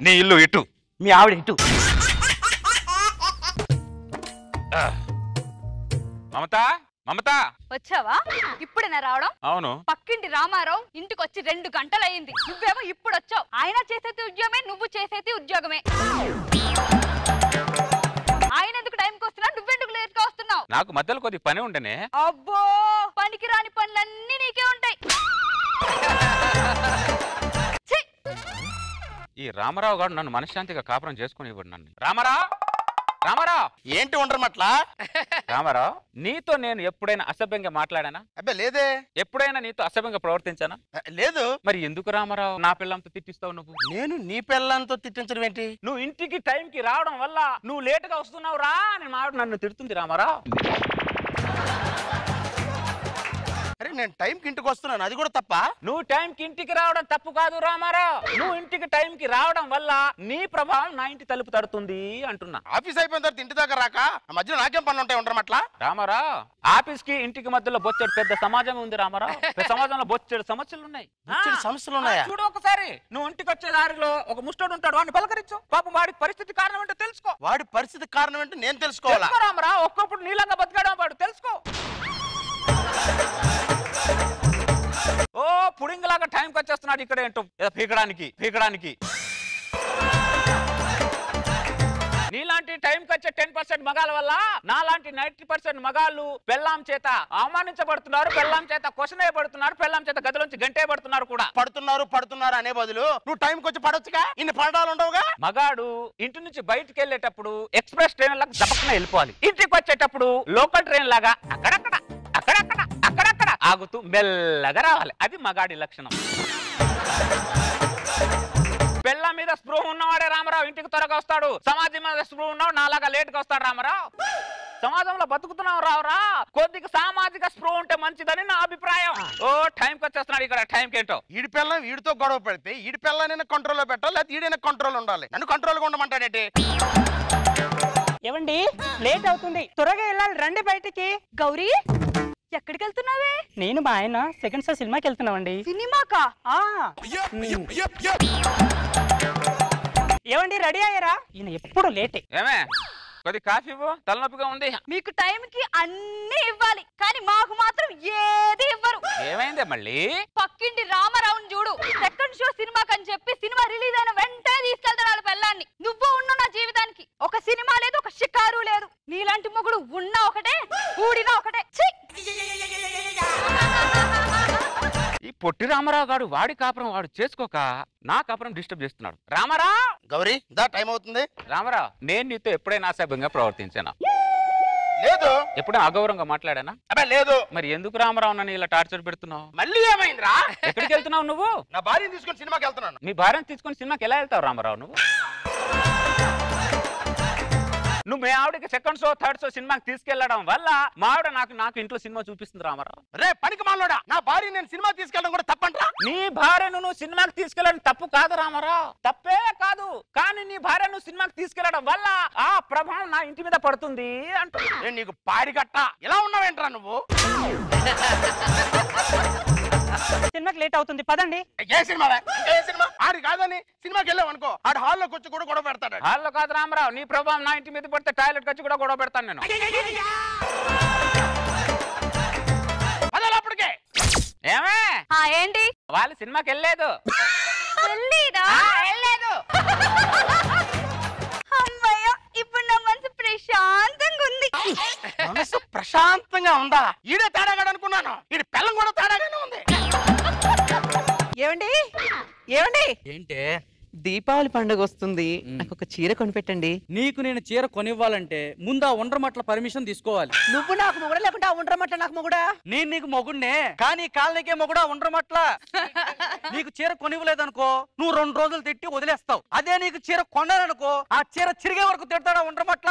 నీ ఇల్లు ఇటు,
మీ ఆవిడ ఇటు.
మమత మమత
వచ్చావా? ఇప్పుడేనా రావడం?
అవును.
పక్కింటి రామారావు ఇంటికి వచ్చి 2 గంటలు అయింది. నువ్వేమో ఇప్పుడు వచ్చావు. ఆయన చేసేది ఉద్యోగమే, నువ్వు చేసేది ఉద్యోగమే. ఆయన ఎందుకు టైంకి వస్తున్నా, నువ్వెందుకు లేట్ గా వస్తున్నావు?
నాకు మధ్యలో కొద్ది పని ఉండనే.
అబ్బో, పనికి రాని పనులన్నీ నీకే ఉంటాయి.
ఈ రామారావు గారు నన్ను మనశ్శాంతిగా కాపురం చేసుకుని ఇవ్వడు నన్ను. రామారావు రామారావు
ఏంటి ఉండరమట్లా?
రామారావు, నీతో నేను ఎప్పుడైనా అసభ్యంగా మాట్లాడానా?
అబ్బే లేదే.
ఎప్పుడైనా నీతో అసభ్యంగా ప్రవర్తించానా?
లేదు.
మరి ఎందుకు రామారావు నా పిల్లంతో తిట్టిస్తావు నువ్వు?
నేను నీ పిల్లలతో తిట్టించడం ఏంటి?
నువ్వు ఇంటికి టైంకి రావడం వల్ల నువ్వు లేటుగా వస్తున్నావు రా అని మావిడ నన్ను తిడుతుంది రామారావు.
అరే నేను టైంకి ఇంటికి వస్తున్నాను, అది కూడా తప్ప?
నువ్వు టైంకి ఇంటికి రావడం తప్పు కాదు రామారావు. నువ్వు ఇంటికి టైంకి రావడం వల్ల నీ ప్రభావం నా ఇంటి తలుపు తడుతుంది అంటున్నా.
ఆఫీస్ అయిపోయిన తర్వాత ఇంటి దగ్గర రాక మధ్యలో నాకేం పనులు ఉంటాయి ఉండరమట్లా?
రామారావు, ఆఫీస్ కి ఇంటికి మధ్యలో బొచ్చెడు పెద్ద సమాజం ఉంది రామారావు. సమాజంలో బొచ్చెడు సమస్యలు ఉన్నాయి.
సమస్యలు ఉన్నాయా?
చూడు ఒకసారి, నువ్వు ఇంటికి వచ్చే దారిలో ఒక ముష్టోడు ఉంటాడు, వాడిని పలకరించు. పాపం వాడికి పరిస్థితి కారణం ఏంటో తెలుసుకో.
వాడి పరిస్థితి కారణం ఏంటో నేను తెలుసుకోవాలా?
రామారావు, ఒక్కప్పుడు నీళ్ళంగా బతికాడు వాడు, తెలుసుకో. ఓ పుడింగలాగా టైంకి వచ్చేస్తున్నాడు ఇక్కడ ఏంటో ఏదో పీకడానికి. నీలాంటి టైంకి వచ్చే 10% మగాల వల్ల నాలాంటి 90% మగాళ్ళు పెళ్ళాం చేత అవమానించబడుతున్నారు, పెళ్ళాం చేత క్వశ్చన్ వేయబడుతున్నారు, పెళ్ళాం చేత గదిలోంచి గంటేయబడుతున్నారు కూడా.
పడుతున్నారు అనే బదులు నువ్వు టైంకి వచ్చి పడొచ్చుగా, ఇన్ని పడడాలు ఉండవుగా.
మగాడు ఇంటి నుంచి బయటికి వెళ్ళేటప్పుడు ఎక్స్ప్రెస్ ట్రైన్ లాగా దపక్కన వెళ్ళిపోవాలి. ఇంటికి వచ్చేటప్పుడు లోకల్ ట్రైన్ లాగా అక్కడక్కడ ఆగుతూ మెల్లగా రావాలి. అది మగాడి లక్షణం. పెళ్ళ మీద స్పృహ ఉన్నవాడే రామారావు ఇంటికి త్వరగా వస్తాడు. సమాజం మీద స్పృహ ఉన్నవాడు నాలాగా లేట్ గా వస్తాడు రామారావు. సమాజంలో బతుకుతున్నావు రావురా, కొద్దిగా సామాజిక స్పృహ ఉంటే మంచిదని నా అభిప్రాయం. ఓ టైంకి వచ్చేస్తున్నాడు ఇక్కడ, టైంకి ఏంటో.
ఈడి పిల్ల వీడితో గొడవ పెడితే ఈడి పిల్లనైనా కంట్రోల్లో పెట్టాలి, లేదా ఈడైనా కంట్రోల్ ఉండాలి. నన్ను కంట్రోల్గా ఉండమంటాడేంటి?
ఏవండి లేట్ అవుతుంది, త్వరగా వెళ్ళాలి, రండి బయటికి.
గౌరీ, ఎక్కడికి వెళ్తున్నావే?
నేను మా ఆయన సెకండ్ షో సినిమాకి వెళ్తున్నామండి.
సినిమాకా?
ఏవండి రెడీ అయ్యారా? ఈయన ఎప్పుడు లేటే.
ఏమే కొద్ది కాఫీ ఇవ్వు, తలనొప్పిగా ఉంది.
మీకు టైంకి అన్ని ఇవ్వాలి, కానీ మాకు మాత్రం ఏది ఇవ్వరు.
ఏమైందే మళ్ళీ?
పక్కింటి రామారావుని చూడు, సెకండ్ షో సినిమాకి అని చెప్పి సినిమా రిలీజ్ అయిన వెంటనే తీసుకెళ్తాడు వాళ్ళ పెళ్ళాన్ని. నువ్వు ఉన్న నా జీవితానికి ఒక సినిమా లేదు, ఒక షికారు లేదు. నీలాంటి మొగుడు ఉన్నా ఒక
రామారావు గారు వాడి కాపురం వాడు చేసుకోక నా కాపురం డిస్టర్బ్ చేస్తున్నాడు. రామారావు
గౌరీ దా టైం అవుతుంది.
రామారావు నేను నీతో ఎప్పుడైనా అసభ్యంగా ప్రవర్తించానా?
లేదు.
ఎప్పుడైనా అగౌరవంగా మాట్లాడానా?
అబ్బా లేదు.
మరి ఎందుకు రామారావు నన్ను ఇలా టార్చర్ పెడుతున్నావు?
మళ్ళీ ఏమైందిరా?
ఎక్కడికి వెళ్తున్నావు నువ్వు?
నా భార్యను తీసుకొని సినిమాకి వెళ్తున్నాను.
నీ భార్యను తీసుకొని సినిమాకి ఎలా వెళ్తావు రామారావు నువ్వు? నువ్వు మీ ఆవిడకి సెకండ్ షో థర్డ్ షో సినిమాకి తీసుకెళ్లడం వల్ల మా ఆవిడ నాకు ఇంట్లో సినిమా చూపిస్తుంది రామారావు.
రే పనికి మాలోడా, నా భార్య నేను సినిమా తీసుకెళ్ళడం కూడా తప్పంటరా?
నీ భార్యను నువ్వు సినిమాకి తీసుకెళ్ళడం తప్పు కాదు రామారావు, తప్పే కాదు. కానీ నీ భార్యను సినిమాకి తీసుకెళ్లడం వల్ల ఆ ప్రభావం నా ఇంటి మీద పడుతుంది అంటూ.
నీకు పాడి గట్ట ఇలా ఉన్నావేంట్రా నువ్వు?
సినిమాకి లేట్ అవుతుంది పదండి.
ఏ సినిమా? ఏ సినిమా? ఆడి కాదని సినిమాకి వెళ్ళావు అనుకో, ఆడు హాల్లోకి వచ్చి కూడా గొడవ పెడతాడు.
హాల్లో కాదు రామారావు, నీ ప్రభావం నా ఇంటి మీద పడితే టాయిలెట్ వచ్చి కూడా గొడవ పెడతాను నేను.
అప్పటికే
ఏమే
ఏంటి
వాళ్ళు సినిమాకి వెళ్ళలేదు.
అమ్మయ్య ఇప్పుడు నా మనసు ప్రశాంతంగా ఉంది.
మనసు ప్రశాంతంగా ఉందా? ఈడే తేడాగాడు అనుకున్నాను, ఈడి పిల్లం కూడా తేడాగానే ఉంది.
ఏమండి ఏమండి ఏంటే దీపావళి పండుగ వస్తుంది, నాకు ఒక చీర కొనిపెట్టండి.
నీకు నేను చీర కొనివ్వాలంటే ముందు ఆ ఉండ్రమట్ల పర్మిషన్ తీసుకోవాలి.
నువ్వు నాకు మొగుడా లేకుంటే ఆ ఉండ్రమట్ల నాకు మొగుడా?
నేను నీకు మొగుడినే, కానీ కాలనీకే మొగుడా ఉండ్రమట్ల. నీకు చీర కొనివ్వలేదనుకో నువ్వు 2 రోజులు తిట్టి వదిలేస్తావు. అదే నీకు చీర కొన్నాననుకో ఆ చీర చిరిగే వరకు తిడతాడా ఉండ్రమట్ల.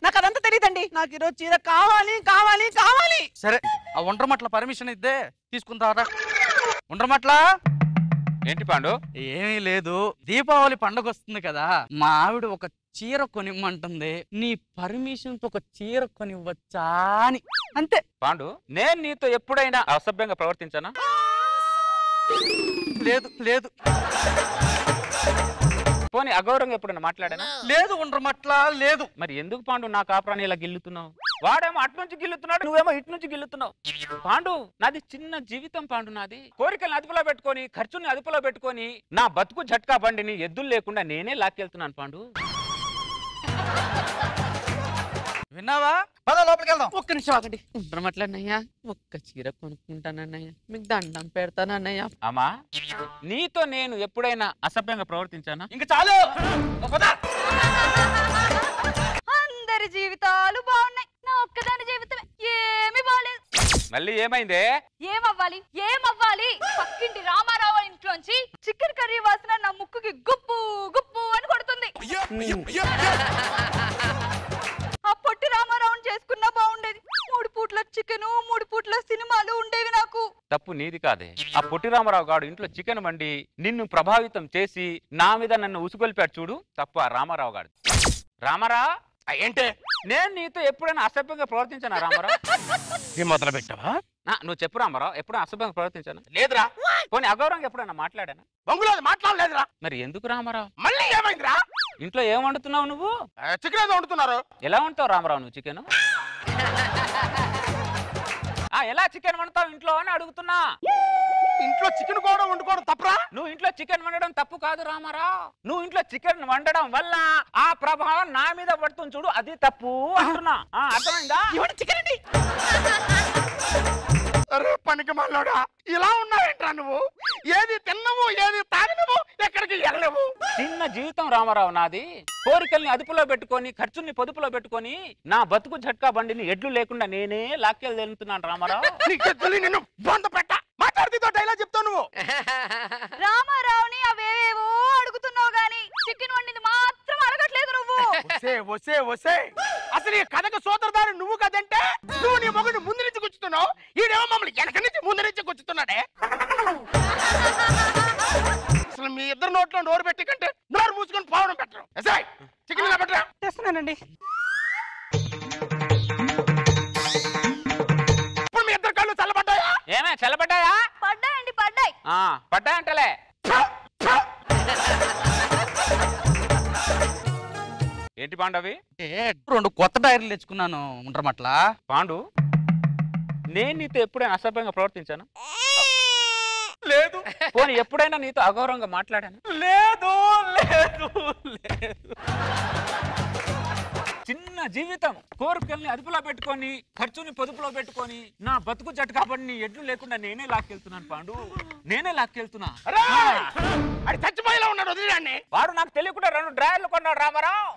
నాకు అదంతా తెలియదండి, నాకు ఈరోజు చీర కావాలి కావాలి కావాలి.
సరే ఆ ఉండ్రమట్ల పర్మిషన్ ఇద్దే తీసుకుంటారా? ఉండ్రమట్ల
ఏంటి పాండు?
ఏమీ లేదు, దీపావళి పండుగ వస్తుంది కదా, మా ఆవిడ ఒక చీర కొనిమ్మంటుంది, నీ పర్మిషన్ తో ఒక చీర కొనివ్వచ్చా అని. అంతే.
పాండు నేను నీతో ఎప్పుడైనా అసభ్యంగా ప్రవర్తించానా?
లేదు లేదు.
పోనీ అగౌరవంగా ఎప్పుడైనా మాట్లాడానా?
లేదు ఉండ్రమట్ల లేదు.
మరి ఎందుకు పాండు నా కాపురాన్ని ఇలా గిల్లుతున్నావు? వాడేమో అటు నుంచి గిల్లుతున్నాడు, నువ్వేమో ఇటు నుంచి గిల్లుతున్నావు. పాండు నాది చిన్న జీవితం పాండు, నాది కోరికలను అదుపులో పెట్టుకొని ఖర్చుని అదుపులో పెట్టుకొని నా బతుకు జట్కా బండిని ఎద్దులు లేకుండా నేనే లాక్కెళ్తున్నాను పాండు.
విన్నావా? పద లోపలికి వెళ్దాం.
ఒక్క నిమిషం ఆగండి. ఉండ్రమట్లన్నయ్యా ఒక్క చీర కొనుక్కుంటానన్నయ్య, మీకు దండం పెడతానన్నయ్య.
అమ్మా నీతో నేను ఎప్పుడైనా అసభ్యంగా ప్రవర్తించానా?
ఇంక చాలు.
అందరి జీవితాలు బాగున్నాయి, నా ఒక్కదాని జీవితం ఏమీ బాలేదు.
మళ్ళీ ఏమైందే?
ఏమవ్వాలి ఏమవ్వాలి? పక్కింటి రామారావు ఇంట్లోంచి చికెన్ కర్రీ వాసన నా ముక్కుకి గుప్పు గుప్పు అని కొడుతుంది. ఆ పొట్టి రామారావుని చేసుకున్నా బాగుండేది. 3 పూట్ల చికెను 3 పూట్ల సినిమాలు ఉండేవి నాకు.
తప్పు నీది కాదే, ఆ పొట్టి రామారావు గాడు ఇంట్లో చికెన్ వండి నిన్ను ప్రభావితం చేసి నా మీద నన్ను ఉసుగొల్పాడు చూడు, తప్పు ఆ రామారావు గాడు. రామారావు
ఏంటే
నేను నీతో ఎప్పుడైనా అసభ్యంగా ప్రవర్తించానా రామారావు?
మొదలు పెట్టావా?
నువ్వు చెప్పు రామారావు, ఎప్పుడైనా అసభ్యంగా ప్రవర్తించానా?
లేదురా.
పోనీ అగౌరవంగా ఎప్పుడైనా మాట్లాడానా?
బొంగులో మాట్లాడలేదురా.
మరి ఎందుకు రామారావు?
మళ్ళీ ఏమైందిరా?
ఇంట్లో ఏం వండుతున్నావు నువ్వు?
చికెన్ ఏదో వండుతున్నారు.
ఎలా వండుతావు రామారావు నువ్వు చికెన్? ఎలా చికెన్ వండుతావు ఇంట్లో అని అడుగుతున్నా.
ఇంట్లో చికెన్ కూడా వండుకోవడం తప్పురా?
నువ్వు ఇంట్లో చికెన్ వండడం తప్పు కాదు రామారావు, నువ్వు ఇంట్లో చికెన్ వండడం వల్ల ఆ ప్రభావం నా మీద పడుతుంది చూడు, అది తప్పు అంటున్నా. అర్థమైందా?
చికెన్ అండి.
పనికి మళ్ళోడా ఇలా ఉన్నావేంట్రా నువ్వు? ఏది తిన్నవు ఏది తాగినవు ఎక్కడికి వెళ్ళవు.
చిన్న జీవితం రామారావు నాది, కోరికల్ని అదుపులో పెట్టుకొని ఖర్చుల్ని పొదుపులో పెట్టుకొని నా బతుకు జట్కా బండిని ఎడ్లు లేకుండా నేనే లాక్కెళ్ళి వెళ్తున్నాను రామారావు.
నిన్ను బంద పెట్ట మాట్లాడుతూ డైలాగ్ చెప్తావు నువ్వు.
రామారావుని అవేవేవో అడుగుతున్నావు గాని చికెన్ వండింది మాత్రం అడగట్లేదు నువ్వు.
వసే వసే అసలు ఈ కథకు సోదరదారు నువ్వు కదంటే నువ్వు నీ మొగుడు ముందు నుంచి కూర్చుతున్నావు, ఈడేమో మమ్మల్ని వెనక నుంచి ముందు నుంచి కూర్చుతున్నాడే. అసలు మీ ఇద్దరు నోట్లో నోరు పెట్టి కంటే నోరు మూసుకొని పోవడం పెట్టరు. చికెన్ ఇలా పెట్టరా.
చేస్తున్నానండి.
ఇప్పుడు మీ ఇద్దరు కళ్ళు చల్లబడ్డాయా?
ఏమే చల్లబడ్డాయా?
పడ్డాయండి పడ్డాయి.
పడ్డాయంటలే. ఏంటి పాండవి?
2 కొత్త డైరీలు తెచ్చుకున్నాను ఉండ్రమట్ల.
పాండు నేను నీతో ఎప్పుడైనా అసభ్యంగా ప్రవర్తించాను?
లేదు.
పోనీ ఎప్పుడైనా నీతో అగౌరవంగా మాట్లాడాను?
లేదు లేదు లేదు.
చిన్న నా జీవితం కోరికల్ని అదుపులో పెట్టుకొని ఖర్చుని పొదుపులో పెట్టుకొని నా బతుకు జట్టు కాబట్టి నీ ఎడ్లు లేకుండా నేనే లాక్కెళ్తున్నాను పాండు, నేనే లాక్కెళ్తున్నా.
చచ్చిపోయేలా ఉన్నాడు, వదిలేండి.
వాడు నాకు తెలియకుండా 2 డ్రాయర్లు కొన్నాడు రామారావు.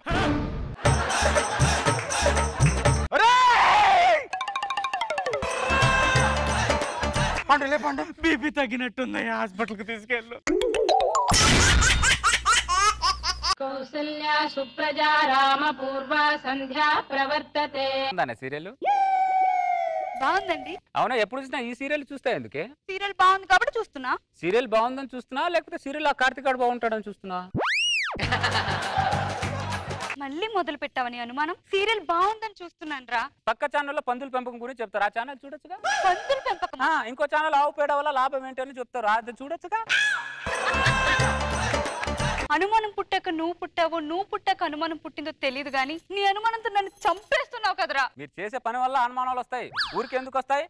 పండులే పండు,
బీపీ తగ్గినట్టుంది, హాస్పిటల్ కి తీసుకెళ్ళు.
కౌసల్యా సుప్రజా రామ పూర్వ సంధ్యా ప్రవర్తతే.
సీరియల్
బాగుందండి.
అవునా, ఎప్పుడు చూసినా ఈ సీరియల్ చూస్తా ఎందుకే?
సీరియల్ బాగుంది కాబట్టి చూస్తున్నా.
సీరియల్ బాగుందని చూస్తున్నా లేకపోతే సీరియల్ ఆ కార్తీక్ బాగుంటాడని చూస్తున్నా?
మళ్ళీ మొదలు పెట్టావని అనుమానం. సీరియల్ బాగుందని చూస్తున్నాను రా.
పక్క ఛానల్లో పందుల పెంపకం గురించి చెప్తారు, ఆ ఛానల్ చూడొచ్చుగా.
పందుల పెంపకం?
ఇంకో ఛానల్ ఆవు పేడ వల్ల లాభం ఏంటి అని చెప్తారు, అది చూడొచ్చుగా.
అనుమానం పుట్టాక నువ్వు పుట్టావో, నువ్వు పుట్టాక అనుమానం పుట్టిందో తెలియదు గానీ నీ అనుమానంతో నన్ను చంపేస్తున్నావు కదరా.
మీరు చేసే పని వల్ల అనుమానాలు వస్తాయి, ఊరికి ఎందుకు వస్తాయి?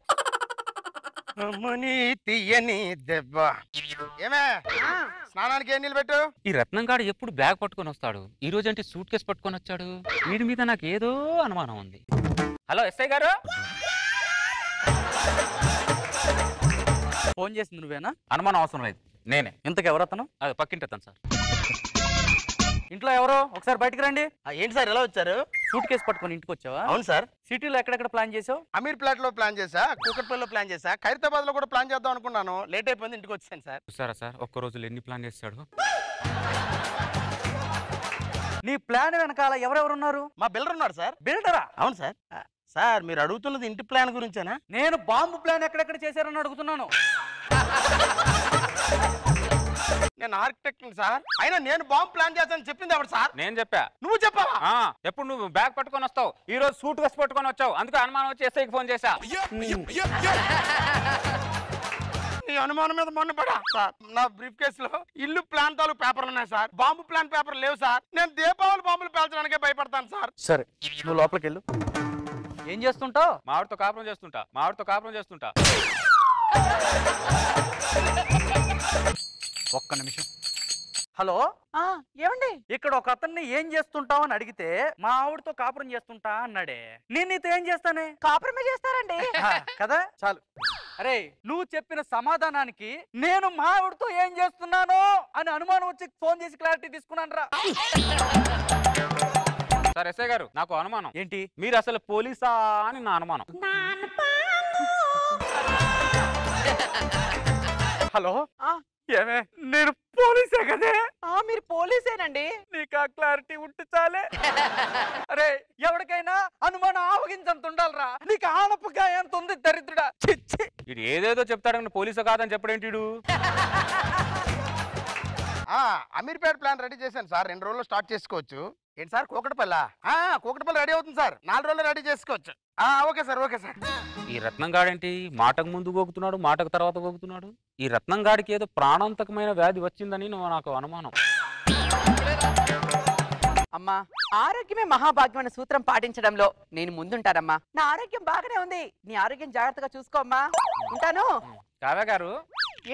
అమ్మని తీయని దెబ్బ. ఏమే స్నానానికి ఏం నీళ్ళు పెట్టు.
ఈ రత్నంగాడు ఎప్పుడు బ్యాగ్ పట్టుకొని వస్తాడు, ఈ రోజు అంటే సూట్ కేసు పట్టుకొని వచ్చాడు. వీడి మీద నాకు ఏదో అనుమానం ఉంది. హలో ఎస్ఐ గారు.
ఫోన్ చేసింది నువ్వేనా?
అనుమానం అవసరం లేదు, నేనే.
ఇంతకు ఎవరతను?
అది పక్కింటతాను సార్.
ఇంట్లో ఎవరో ఒకసారి బయటకు రండి.
ఏంటి సార్ ఎలా వచ్చారు?
సూట్ కేసు పట్టుకొని ఇంటికి వచ్చావా?
అవును సార్.
సిటీలో ఎక్కడెక్కడ ప్లాన్ చేసావు?
అమీర్ ప్లాట్ లో ప్లాన్ చేసా, కూకట్పల్లిలో ప్లాన్ చేసా, ఖైరతాబాద్ లో కూడా ప్లాన్ చేద్దాం అనుకున్నాను. లేట్ అయిపోయింది, ఇంటికి వచ్చాను సార్.
చూసారా సార్, ఒక్క రోజులో ఎన్ని ప్లాన్ చేస్తాడు.
నీ ప్లాన్ వెనకాల ఎవరెవరున్నారు?
మా బిల్డర్ ఉన్నాడు సార్.
బిల్డరా?
అవును సార్. సార్ మీరు అడుగుతున్నది ఇంటి ప్లాన్ గురించేనా?
నేను బాంబు ప్లాన్ ఎక్కడెక్కడ చేశారని అడుగుతున్నాను.
నేను ఆర్కిటెక్ట్ సార్. అయినా నేను బాంబు ప్లాన్ చేస్తానని చెప్పింది ఎవరు సార్?
నేను చెప్పా.
నువ్వు చెప్పావా?
ఎప్పుడు నువ్వు బ్యాగ్ పట్టుకొని వస్తావు, ఈ రోజు సూట్ కేసు పట్టుకొని వచ్చావు, అందుకే అనుమానం వచ్చి ఎస్ఐకి ఫోన్ చేశా.
నీ అనుమానం మీద మొన్న పడా సార్. నా బ్రీఫ్ కేసులో ఇల్లు ప్లాన్ తాలూకు పేపర్లు ఉన్నాయి సార్, బాంబు ప్లాన్ పేపర్ లేవు సార్. నేను దీపావళి బాంబులు పేల్చడానికే భయపడతాను సార్.
సరే నువ్వు లోపలికి వెళ్ళు. ఏం చేస్తుంటావు?
మావిడితో కాపురం చేస్తుంటా, మావిడితో కాపురం చేస్తుంటా.
ఒక్క నిమిషం. హలో, ఏమండి? ఇక్కడ ఒక అతన్ని ఏం చేస్తుంటావు అని అడిగితే మా ఆవిడతో కాపురం చేస్తుంటా అన్నాడే. నేను నీతో ఏం చేస్తానే? కాపురమే చేస్తారండి కదా. చాలు. అరే నువ్వు చెప్పిన సమాధానానికి నేను మా ఆవిడతో ఏం చేస్తున్నాను అని అనుమానం వచ్చి ఫోన్ చేసి క్లారిటీ తీసుకున్నాను రా.
సార్ ఎస్ఐ గారు, నాకు అనుమానం.
ఏంటి?
మీరు అసలు పోలీసా అని నా అనుమానం.
హలో, ఏమే నేను పోలీసే కదే.
మీరు పోలీసేనండి.
నీకు ఆ క్లారిటీ ఉంటే చాలే. అరే ఎవరికైనా అనుమానం ఆవగించంత ఉండాలరా. నీకు ఆనపకాయ ఎంత ఉంది దరిద్రుడా.
ఇది ఏదేదో చెప్తాడు, పోలీసు కాదని చెప్పడేంటి?
అమీర్పేట ప్లాన్ రెడీ చేశాను సార్, 2 రోజుల్లో స్టార్ట్ చేసుకోవచ్చు. ఏంటి సార్ కూకట్పల్లి? కూకట్పల్లి రెడీ అవుతుంది సార్, 4 రోజుల్లో రెడీ చేసుకోవచ్చు. Okay sir, okay sir.
ఈ రత్నంగాడేంటి మాటకు ముందు గోగుతున్నాడు, మాటకు తర్వాత గోగుతున్నాడు. ఈ రత్నంగాడికి ఏదో ప్రాణాంతకమైన వ్యాధి వచ్చిందని నాకు అనుమానం.
అమ్మా, ఆరోగ్యమే మహాభాగ్యం అనే సూత్రం పాటించడంలో నేను ముందుంటానమ్మా. నా ఆరోగ్యం బాగానే ఉంది, నీ ఆరోగ్యం జాగ్రత్తగా చూసుకో అమ్మా. ఉంటాను.
కావ్య గారు.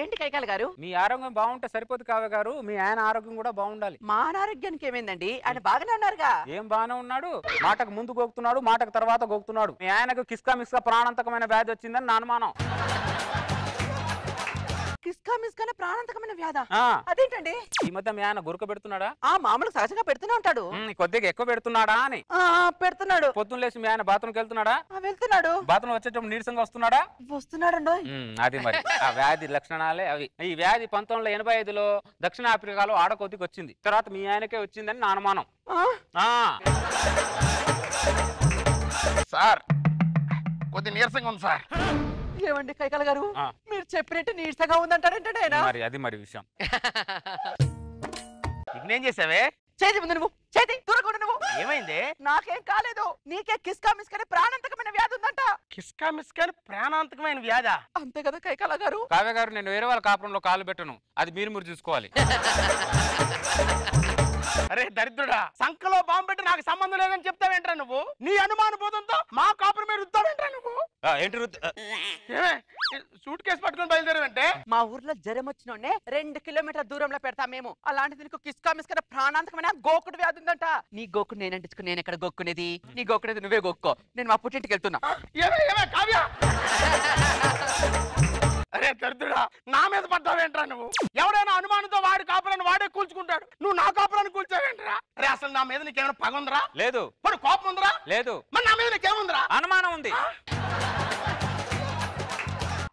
ఏంటి కైకాల గారు?
మీ ఆరోగ్యం బాగుంటే సరిపోదు కావ్య గారు, మీ ఆయన ఆరోగ్యం కూడా బాగుండాలి.
మా అనారోగ్యానికి ఏమైందండి? ఆయన బాగానే ఉన్నారుగా.
ఏం బాగానే ఉన్నాడు, మాటకు ముందు గోగుతున్నాడు, మాటకు తర్వాత గోగుతున్నాడు. మీ ఆయనకు కిస్కా మిస్కా ప్రాణాంతకమైన వ్యాధి వచ్చిందని నా అనుమానం.
కిస్కా మిస్కా ప్రాణాంతకమైన వ్యాధ? అదేంటండి?
ఈ మధ్య మీ ఆయన గురక పెడుతున్నాడా?
మామూలు సహజంగా పెడుతూనే ఉంటాడు.
కొద్దిగా ఎక్కువ పెడుతున్నాడా అని?
పెడుతున్నాడు.
పొద్దున్న లేచి మీ ఆయన బాత్రూమ్కి వెళ్తున్నాడా?
వెళ్తున్నాడు.
బాత్రూమ్ వచ్చేటప్పుడు నీరసంగా వస్తున్నాడా?
వస్తున్నాడు.
అది మరి ఆ వ్యాధి లక్షణాలే అవి. ఈ వ్యాధి 1985లో దక్షిణాఫ్రికాలో ఆడకోతికి వచ్చింది, తర్వాత మీ ఆయనకే వచ్చిందని నా అనుమానం.
సార్ కొద్ది నీరసంగా ఉంది సార్.
ఏమండి కైకాల గారు, మీరు చెప్పినట్టు నీరసంగా ఉందంటాడంటే
మరి అది మరి విషయం.
ఏం చేసావే?
చేతి ముందు నువ్వు, చేతి దూరకుండా నువ్వు.
ఏమైంది?
నాకేం కాలేదు, నీకే కిస్కా మిస్కా ప్రాణాంతకమైన వ్యాధి ఉందంట.
కిస్కా మిస్కా ప్రాణాంతకమైన వ్యాధా?
అంతే కదా కైకాల గారు.
కావ్య గారు, నేను వేరే వాళ్ళ కాపురంలో కాలు పెట్టను, అది మీరు చూసుకోవాలి.
అరే దరిద్రుడా, సంకలో బాంబు పెట్టి నాకు సంబంధం లేదని చెప్తావేంట్రా నువ్వు? నీ అనుమానుభూతంతో మా కాపురం మీద రుద్దావేంట్రా నువ్వు?
ఏంటి
సూట్ కేసు పట్టుకొని బయలుదేరావంటే?
మా ఊర్లో జ్వరం వచ్చినోడే 2 కిలోమీటర్ల దూరంలో పెడతా మేము. అలాంటిది నీకు కిస్కా మిస్కర ప్రాణాంతకమైన గోకుడు వ్యాధి ఉందంట. నీ గోకుడు నేను అంటించుకుని నేను ఎక్కడ గోక్కునేది? నీ గోకునేది నువ్వే గోక్కో. నేను మా పుట్టింటికి వెళ్తున్నా.
కావ్య అరే దరిద్రుడా, నా మీద పడ్డావేంట్రా నువ్వు? ఎవడైనా అనుమానంతో వాడి కాపురాన్ని వాడే కూల్చుకుంటాడు, నువ్వు నా కాపురాన్ని కూల్చావేంట్రా? అరే అసలు నా మీద నీకేమైనా పగ ఉందరా?
లేదు.
మరి కోపం ఉందరా?
లేదు.
మరి నా మీద నీకేముందిరా?
అనుమానం ఉంది.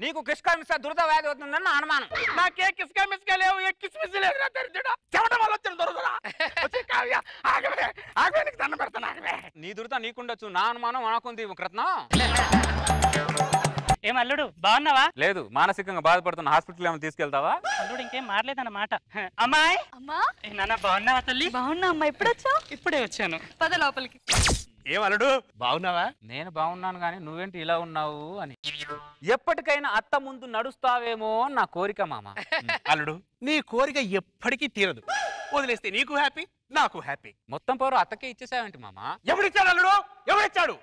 నీకు కిస్కా మిస్కా దురద వ్యాధి అవుతుందన్న అనుమానం.
నాకే కిస్కా మిస్కా లేవు, ఏ కిస్మిస్ లేదురా దరిద్రుడా. చెమట వల్ల వచ్చిన దురదరా. కావ్య ఆగవే, ఆగవే, నీకు దండం పెడతాను, ఆగవే.
నీ దురద నీకుండొచ్చు, నా అనుమానం మనకుంది. రత్నం
ఏం అల్లుడు బాగున్నావా?
లేదు, మానసికంగా బాధపడుతున్న హాస్పిటల్ ఏమైనా తీసుకెళ్తావా?
అల్లుడు ఇంకేం మారలేదన్నమాట. అమ్మాయి
అమ్మా
నాన్న బాగున్నావా తల్లి?
బాగున్నా అమ్మా, ఎప్పుడొచ్చా?
ఇప్పుడే వచ్చాను.
పద లోపలికి.
ఏం అల్లుడు బాగున్నావా?
నేను బాగున్నాను గానీ నువ్వేంటి ఇలా ఉన్నావు అని. ఎప్పటికైనా అత్త ముందు నడుస్తావేమో నా కోరిక మామ.
అల్లుడు నీ కోరిక ఎప్పటికీ తీరదు. వదిలేస్తే నీకు హ్యాపీ, నాకు హ్యాపీ.
మొత్తం పవర్ అత్తకే ఇచ్చేసావేంటి మామ?
ఎవడిచ్చాడు అల్లుడు? ఎవడిచ్చాడు?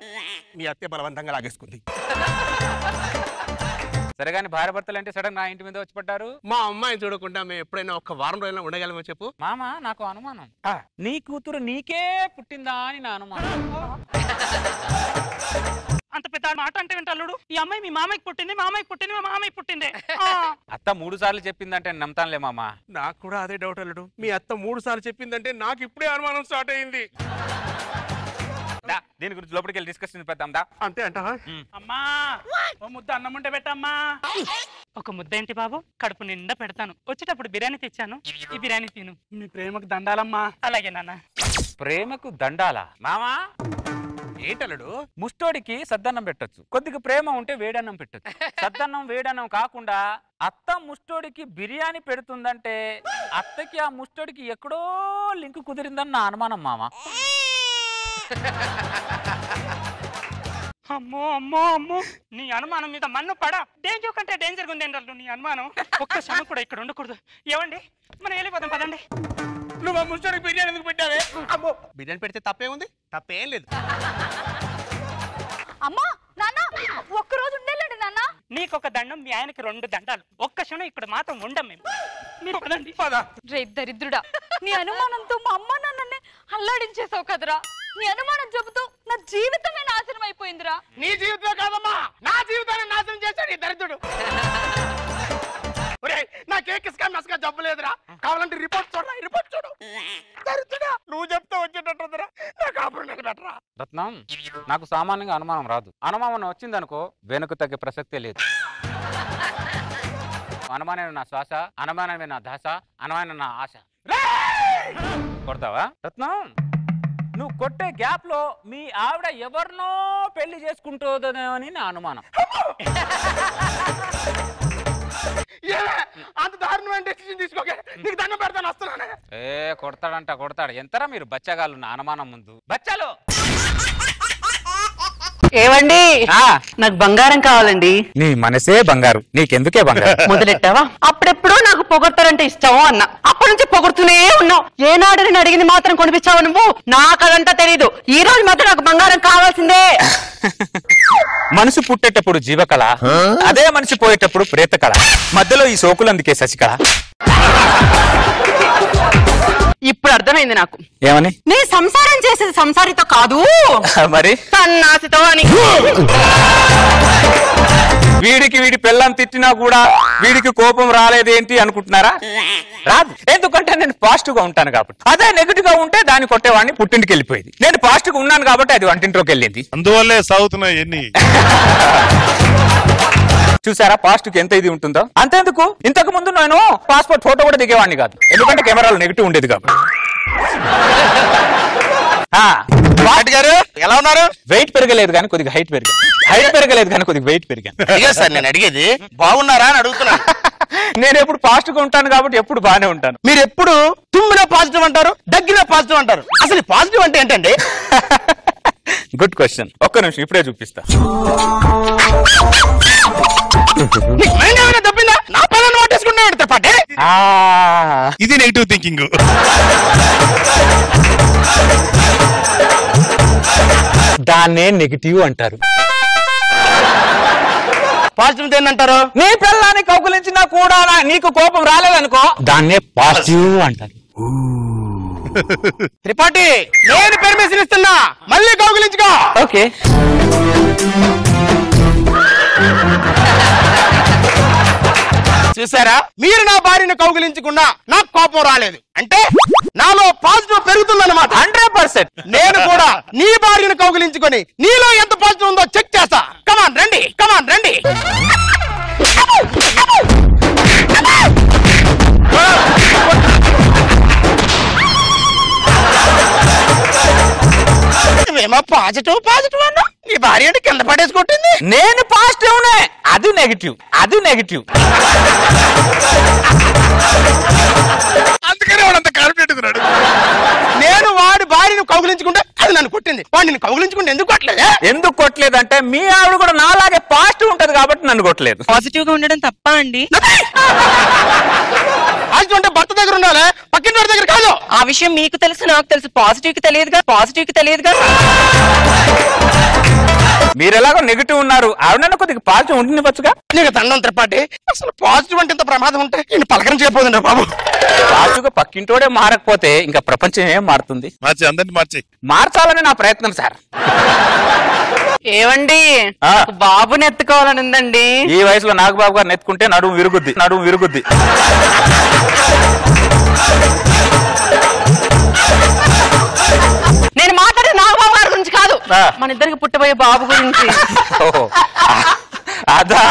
మీ అత్తే బలవంతంగా లాగేసుకుంది.
సరే కానీ భార్య భర్తలు అంటే సడన్ నా ఇంటి మీద వచ్చి పడ్డారు.
మా అమ్మాయిని చూడకుండా మేము ఎప్పుడైనా ఒక్క వారం రోజుల్లో ఉండగలమో చెప్పు.
మామ నాకు అనుమానం, నీ కూతురు నీకే పుట్టిందా అని నా అనుమానం.
అంత పెద్ద మాట అంటే ఏంటి అల్లుడు? ఈ అమ్మాయి మీ మామయ్యకి పుట్టింది, మామయ్యకి పుట్టింది, మా మామయ్యకి పుట్టిందే.
అత్త 3 సార్లు చెప్పిందంటే నమ్ముతానులే మామ.
నాకు కూడా అదే డౌట్ అల్లుడు. మీ అత్త 3 సార్లు చెప్పిందంటే నాకు ఇప్పుడే అనుమానం స్టార్ట్ అయింది.
దీని గురించి లోపలికి వెళ్ళి డిస్కషన్ పెద్దాం దా.
అంతే అంటావా?
అమ్మా ఓ ముద్ద అన్నం ఉంటే పెట్టమ్మా. ఒక ముద్ద ఏంటి బాబు, కడుపు నిండా పెడతాను. వచ్చేటప్పుడు బిర్యానీ తెచ్చాను, ఈ బిర్యానీ తిను. నీ ప్రేమకు దండాలమ్మా. అలాగే నాన్న.
ప్రేమకు దండాలా మామా?
ఏంటల్లుడు?
ముష్టోడికి సద్దన్నం పెట్టొచ్చు, కొద్దిగా ప్రేమ ఉంటే వేడన్నం పెట్టొచ్చు. సద్దన్నం వేడన్నం కాకుండా అత్త ముష్టోడికి బిర్యానీ పెడుతుందంటే అత్తకి ఆ ముష్టోడికి ఎక్కడో లింక్ కుదిరిందని నా అనుమానం మామ.
అమ్మో అమ్మో అమ్మో, నీ అనుమానం మీద మన్ను పడా. డేంజర్ కంటే డేంజర్ ఉంది ఏంటంటే నీ అనుమానం. ఒక్క క్షణం కూడా ఇక్కడ ఉండకూడదు. ఏమండి మనం వెళ్ళిపోదాం పదండి.
నువ్వు ఆ ముష్టోడికి బిర్యానీ ఎందుకు పెట్టావే? అమ్మో, బిర్యానీ పెడితే తప్పే ఉంది? తప్పేం లేదు.
అమ్మా నాన్న ఒక్కరోజు ఉండేలండి నాన్న.
నీకు ఒక దండం, మీ ఆయనకి 2 దండాలు. ఒక్క క్షణం ఇక్కడ మాత్రం ఉండం మేము. మీరు పదండి.
రే దరిద్రుడా, నీ అనుమానంతో మా అమ్మ నాన్నని అల్లాడించేసావు కదరా. నీ అనుమానం చెబుతూ నా జీవితమే నాశనం అయిపోయిందిరా.
నీ జీవితం కాదమ్మా, నా జీవితాన్ని నాశనం చేశాడు ఈ దరిద్రుడు. నాకే కిస్కా మిస్కా జబ్బు లేదురా. కావాలంటే రిపోర్ట్ చూడరా, రిపోర్ట్ చూడు. దరిద్రుడా, నువ్వు చెప్తే వచ్చేటట్టుందిరా. నా కాపురం పెట్టరా.
రత్నం, నాకు సామాన్యంగా అనుమానం రాదు. అనుమానం వచ్చిందనుకో వెనుక తగ్గే ప్రసక్తే లేదు. అనుమానమే నా శ్వాస, అనుమానమే నా దాస, అనుమానం నా ఆశ. కొడతావా రత్నం? నువ్వు కొట్టే గ్యాప్ లో మీ ఆవిడ ఎవరినో పెళ్లి చేసుకుంటుందని నా అనుమానం.
అంత దారుణమైన డెసిషన్ తీసుకోకే, నీకు దండం పెడతాను, వస్తున్నాను.
కొడతాడంట కొడతాడు. ఎంతరా మీరు బచ్చగాళ్ళు నా అనుమానం ముందు. బచ్చాలు
ఏవండి, నాకు బంగారం కావాలండి.
నీ మనసే బంగారు, నీకెందుకే బంగారు?
మొదలెట్టావా? అప్పుడెప్పుడో నాకు పొగడతారంటే ఇష్టం అన్న, అప్పటి నుంచి పొగుడుతూనే ఉన్నావు. ఏనాడు నేను అడిగింది మాత్రం కొనిపించావు నువ్వు? నాకు అదంతా తెలీదు. ఈ రోజు మాత్రం నాకు బంగారం కావాల్సిందే.
మనసు పుట్టేటప్పుడు జీవకళ, అదే మనిషి పోయేటప్పుడు ప్రేతకళ, మధ్యలో ఈ సోకులందుకే శశికళ.
ఇప్పుడు అర్థమైంది నాకు.
ఏమని?
నీ సంసారం చేసేది సంసారితో కాదు
మరి
సన్నాసితో అని.
వీడికి వీడి పెళ్ళం తిట్టినా కూడా వీడికి కోపం రాలేదేంటి అనుకుంటున్నారా? రాదు. ఎందుకంటే నేను పాజిటివ్ గా ఉంటాను కాబట్టి. అదే నెగిటివ్ గా ఉంటే దాన్ని కొట్టేవాడిని, పుట్టింటికి వెళ్ళిపోయింది. నేను పాజిటివ్ గా ఉన్నాను కాబట్టి అది వంటింట్లోకి వెళ్ళింది.
అందువల్లే సాగుతున్నాయి ఎన్ని.
చూసారా పాజిటివ్ ఎంత ఇది ఉంటుందో? అంతేందుకు, ఇంతకు ముందు నేను పాస్పోర్ట్ ఫోటో కూడా దిగేవాడిని కాదు, ఎందుకంటే కెమెరాలో నెగిటివ్ ఉండేది కాబట్టి.
గారు ఎలా ఉన్నారు?
వెయిట్ పెరగలేదు కానీ కొద్దిగా హైట్ పెరిగాను. హైట్ పెరగలేదు కానీ కొద్దిగా వెయిట్ పెరిగాను.
సార్ నేను అడిగేది బాగున్నారా అని అడుగుతున్నాను.
నేను ఎప్పుడు పాజిటివ్ గా ఉంటాను కాబట్టి ఎప్పుడు బాగానే ఉంటాను.
మీరు ఎప్పుడు తుమ్మినా పాజిటివ్ అంటారు, దగ్గినా పాజిటివ్ అంటారు. అసలు పాజిటివ్ అంటే ఏంటండి?
Good question. ఒక్క నిమిషం ఇప్పుడే చూపిస్తా.
నా పనులు నోటేసుకున్నా పాటే
ఇది నెగిటివ్ థింకింగ్.
దాన్నే నెగిటివ్ అంటారు.
పాజిటివ్ దేన్నంటారు?
నీ పిల్లాన్ని కౌగులించినా కూడా నీకు కోపం రాలేదనుకో, దాన్నే పాజిటివ్ అంటారు.
త్రిపాఠి, నేను పర్మిషన్ ఇస్తున్నా, మళ్ళీ కౌగులించుకో.
ఓకే.
చూసారా, మీరు నా భార్యను కౌగిలించకుండా నాకు కోపం రాలేదు అంటే నాలో పాజిటివ్ పెరుగుతుందన్నమాట.
100%.
నేను కూడా నీ భార్యను కౌగిలించుకొని నీలో ఎంత పాజిటివ్ ఉందో చెక్ చేస్తా. కమాన్ రండి, కమాన్ రండి. నువ్వేమో పాజిటివ్ పాజిటివ్ అన్నా, నీ భార్య కింద పడేసుకుంటుంది.
నేను పాజిటివ్నే, అది నెగిటివ్, అది నెగిటివ్.
అందుకనే వాడంత కాన్ఫిడెంట్ ఉన్నాడు.
నేను వాడి భార్యను కౌగిలించుకుంటే అది నన్ను కొట్టింది, వాడిని కౌగిలించుకుంటే ఎందుకు కొట్టలేదు?
ఎందుకు కొట్టలేదంటే మీ ఆవిడ కూడా నాలాగే పాజిటివ్ ఉంటది కాబట్టి నన్ను కొట్టలేదు.
పాజిటివ్ గా ఉండడం తప్ప అండి?
పాజిటివ్ అంటే భర్త దగ్గర ఉండాలి, పక్కింటి వాడి దగ్గర కాదు.
ఆ విషయం మీకు తెలుసు, నాకు తెలుసు. పాజిటివ్ కి తెలియదుగా, పాజిటివ్ కి తెలియదుగా.
మీరు ఎలాగో నెగిటివ్ ఉన్నారు, ఆవిడ కొద్దిగా పాజిటివ్ ఉండినివ్వచ్చుగా.
నీకు దండం త్రిపాఠి, అసలు పాజిటివ్ అంటే ఇంత ప్రమాదం ఉంటే నేను పలకరించకపోతుండే బాబు.
పాజిటివ్గా పక్కింటోడే మారకపోతే ఇంకా ప్రపంచం ఏం మారుతుంది?
మార్చి, అందరిని మార్చి.
మార్చాలని నా ప్రయత్నం సార్.
ఏవండి, బాబుని ఎత్తుకోవాలని ఉందండి.
ఈ వయసులో నాగబాబు గారిని ఎత్తుకుంటే నడుము విరుగుద్ది, నడుము విరుగుద్ది.
నేను మాట్లాడే నాగబాబు గారి గురించి కాదు, మన ఇద్దరికి పుట్టబోయే బాబు గురించి.
అదా,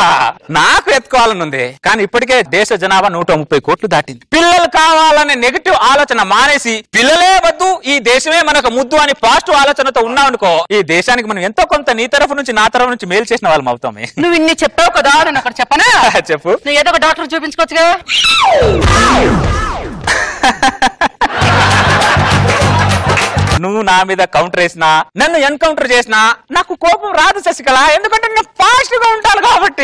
నాకు ఎత్తుకోవాలని ఉంది, కానీ ఇప్పటికే దేశ జనాభా 130 కోట్లు దాటింది. పిల్లలు కావాలనే నెగిటివ్ ఆలోచన మానేసి పిల్లలే వద్దు, ఈ దేశమే మనకు ముద్దు అని పాజిటివ్ ఆలోచనతో ఉన్నామనుకో, ఈ దేశానికి మనం ఎంతో కొంత నీ తరఫు నుంచి నా తరఫు నుంచి మేలు చేసిన వాళ్ళం అవుతామే.
నువ్వు ఇన్ని చెప్పావు కదా, నేను అక్కడ చెప్పనా?
చెప్పు.
నువ్వు ఏదో ఒక డాక్టర్ చూపించుకోవచ్చుగా.
నువ్వు నా మీద కౌంటర్ వేసినా, నన్ను ఎన్కౌంటర్ చేసినా నాకు కోపం రాదు శశికళ, ఎందుకంటే నేను పాజిటివ్ గా ఉంటాను కాబట్టి.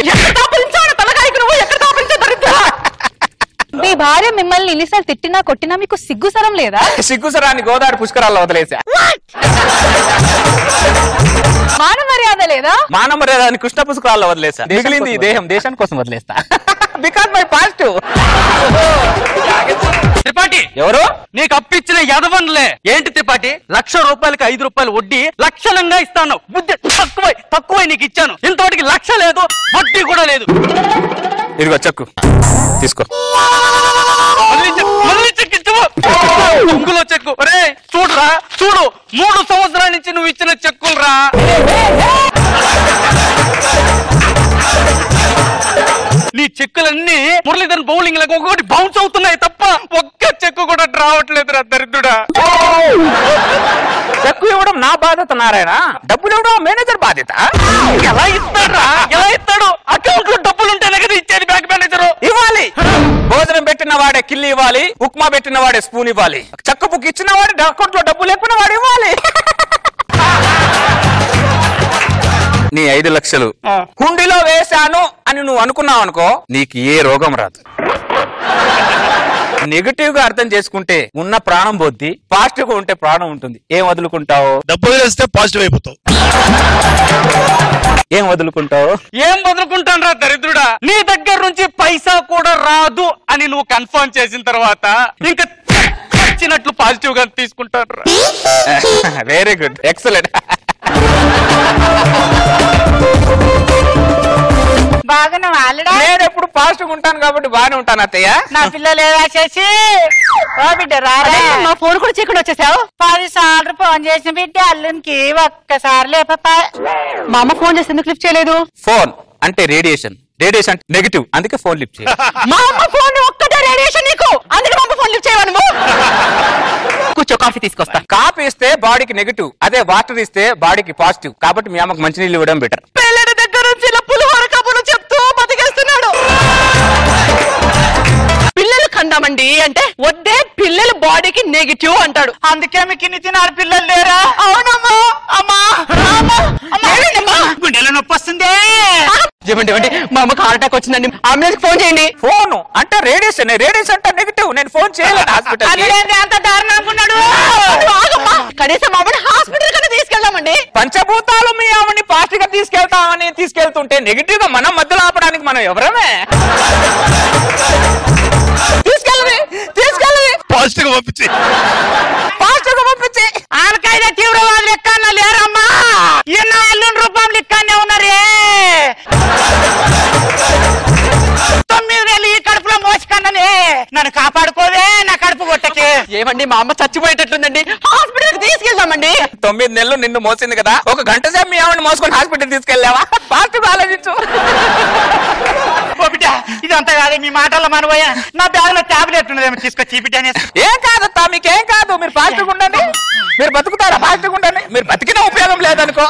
మీ భార్య మిమ్మల్ని ఇన్నిసార్లు తిట్టినా కొట్టినా మీకు సిగ్గుసరం లేదా?
సిగ్గుసరాన్ని గోదావరి పుష్కరాల్లో వదిలేసా.
మాన మర్యాద లేదా?
మాన మర్యాదని కృష్ణ పుష్కరాల్లో వదిలేసా. మిగిలింది ఈ దేహం, దేశాని కోసం వదిలేస్తా. Because my positive.
త్రిపాఠి,
ఎవరు?
నీకు అప్పిచ్చిన యదవన్లే. ఏంటి త్రిపాఠి, 1,00,000 రూపాయలకి 5 రూపాయలు వడ్డీ లక్షణంగా ఇస్తాను. బుద్ధి తక్కువ నీకు ఇచ్చాను, ఇంతటికి 1,00,000 లేదు, వడ్డీ కూడా లేదు.
ఇదిగో చెక్కు తీసుకో.
మళ్ళీ చెక్ ఇచ్చావు, ఇంగులో చెక్కు. రే చూడురా, చూడు, 3 సంవత్సరాల నుంచి నువ్వు ఇచ్చిన చెక్కులు రా. నీ చెక్కులన్నీ మురళీధరన్ బౌలింగ్ లకు ఒక్కొక్కటి బౌన్స్ అవుతున్నాయి తప్ప ఒక్క చెక్కు కూడా రావట్లేదురా దరిద్రుడా.
చెక్కు ఇవ్వడం నా బాధ్యత నారాయణ, డబ్బులు ఇవ్వడం మేనేజర్ బాధ్యత.
ఎలా ఇస్తాడా, ఎలా ఇస్తాడు? అకౌంట్ లో డబ్బులు ఉంటేనే కదా ఇచ్చేది బ్యాంక్ మేనేజర్.
ఇవ్వాలి. భోజనం పెట్టిన వాడే కిల్లి ఇవ్వాలి, ఉప్మా పెట్టిన వాడే స్పూన్ ఇవ్వాలి, చెక్క బుక్ ఇచ్చిన వాడే అకౌంట్ లో డబ్బు లేకుండా వాడు ఇవ్వాలి. నీ 5 లక్షలు హుండీలో వేశాను అని నువ్వు అనుకున్నావు అనుకో, నీకు ఏ రోగం రాదు. నెగిటివ్ గా అర్థం చేసుకుంటే ఉన్న ప్రాణం పోద్ది, పాజిటివ్ గా ఉంటే ప్రాణం ఉంటుంది. ఏం వదులుకుంటావు?
డబ్బు వదిలేస్తే పాజిటివ్ అయిపోతావు.
ఏం వదులుకుంటావు?
ఏం వదులుకుంటాను రా దరిద్రుడా, నీ దగ్గర నుంచి పైసా కూడా రాదు అని నువ్వు కన్ఫర్మ్ చేసిన తర్వాత ఇంకా వచ్చినట్లు పాజిటివ్ గా తీసుకుంటాను.
Very good, excellent.
బాగా
నేను ఎప్పుడు పాజిటివ్ ఉంటాను కాబట్టి బాగానే ఉంటాను అత్తయ్య.
నా పిల్లలు చేసి బిడ్డ రారా, మా ఫోన్ కూడా చిక్కుడు వచ్చేసావు. 10 సార్లు ఫోన్ చేసిన బిడ్డ అల్లునికి ఒక్కసారి లేపా. మా అమ్మ ఫోన్ చేసి ఎందుకు లిఫ్ట్ చేయలేదు?
ఫోన్ అంటే రేడియేషన్, రేడియేషన్ అంటే నెగిటివ్, అందుకే ఫోన్ లిఫ్ట్ చేయాలి.
మా అమ్మ ఫోన్ ఒక్కటే రేడియేషన్ నీకు, అందుకే మా అమ్మ ఫోన్ లిఫ్ట్ చేయవా నువ్వు? కూర్చో, కాఫీ తీసుకొస్తా.
కాఫీ ఇస్తే బాడీకి నెగిటివ్, అదే వాటర్ ఇస్తే బాడీకి పాజిటివ్, కాబట్టి మీ అమ్మకు మంచినీళ్ళు ఇవ్వడం బెటర్.
పిల్లడి దగ్గర నుంచి ఇలా పులిహోర కబుర్లు చెప్తూ బతికేస్తున్నాడు. పిల్లలు కందామండి అంటే వద్దే, పిల్లలు బాడీకి నెగిటివ్ అంటాడు. అందుకే మీకు ఇన్ని తినారు పిల్లలు లేరా? అవునమ్మా. అమ్మా గుండెలో నొప్పి వస్తుంది. ఏమండి, మా అమ్మకి హార్ట్ అటాక్ వచ్చిందండి, అంబులెన్స్ ఫోన్ చేయండి.
ఫోన్ అంటే రేడియేషన్, రేడియేషన్ అంటే నెగిటివ్. నేను ఫోన్ చేయలేదు హాస్పిటల్.
అంత దారుణం అనుకున్నాడు. కనీసం అమ్మని హాస్పిటల్ కన్నా తీసుకెళ్దామండి.
పంచభూతాలు మీ అమ్మని పాజిటివ్ గా తీసుకెళ్తామని తీసుకెళ్తుంటే నెగిటివ్ గా మనం మధ్యలో ఆపడానికి మనం ఎవరమే? తీసుకెళ్ళవి
పాజిటివ్ గా పంపించి
ఆల్ఖైదా తీవ్రవాదులు ఎక్కన్నా లేరమ్మా, ఎన్నో అల్లుని రూపంలో ఇక్కడనే ఉన్నారే. 9 నెలలు ఈ కడుపులో మోసుకన్ననే, నన్ను కాపాడుకోవే నా కడుపు కొట్టకే.
ఏమండి మా అమ్మ చచ్చిపోయేటట్లుందండి, హాస్పిటల్ తీసుకెళ్దామండి.
9 నెలలు నిన్ను మోసింది కదా, ఒక గంట సేపు మీ ఆవిడని మోసుకొని హాస్పిటల్ తీసుకెళ్ళావా? ఫాస్ట్ ఆలోచించు.
ఇదంతా కాదు మీ మాటల్లో మనబోయా, నా బ్యాగ్ లో టాబ్లెట్ ఉన్నదేమో తీసుకొచ్చి బిడ్డ.
ఏం కాదత్తా, మీకేం కాదు, మీరు ఫాస్ట్గా ఉండండి, మీరు బతుకుతారా? ఫాస్ట్గా ఉండండి, మీరు బతికిన ఉపయోగం లేదనుకో.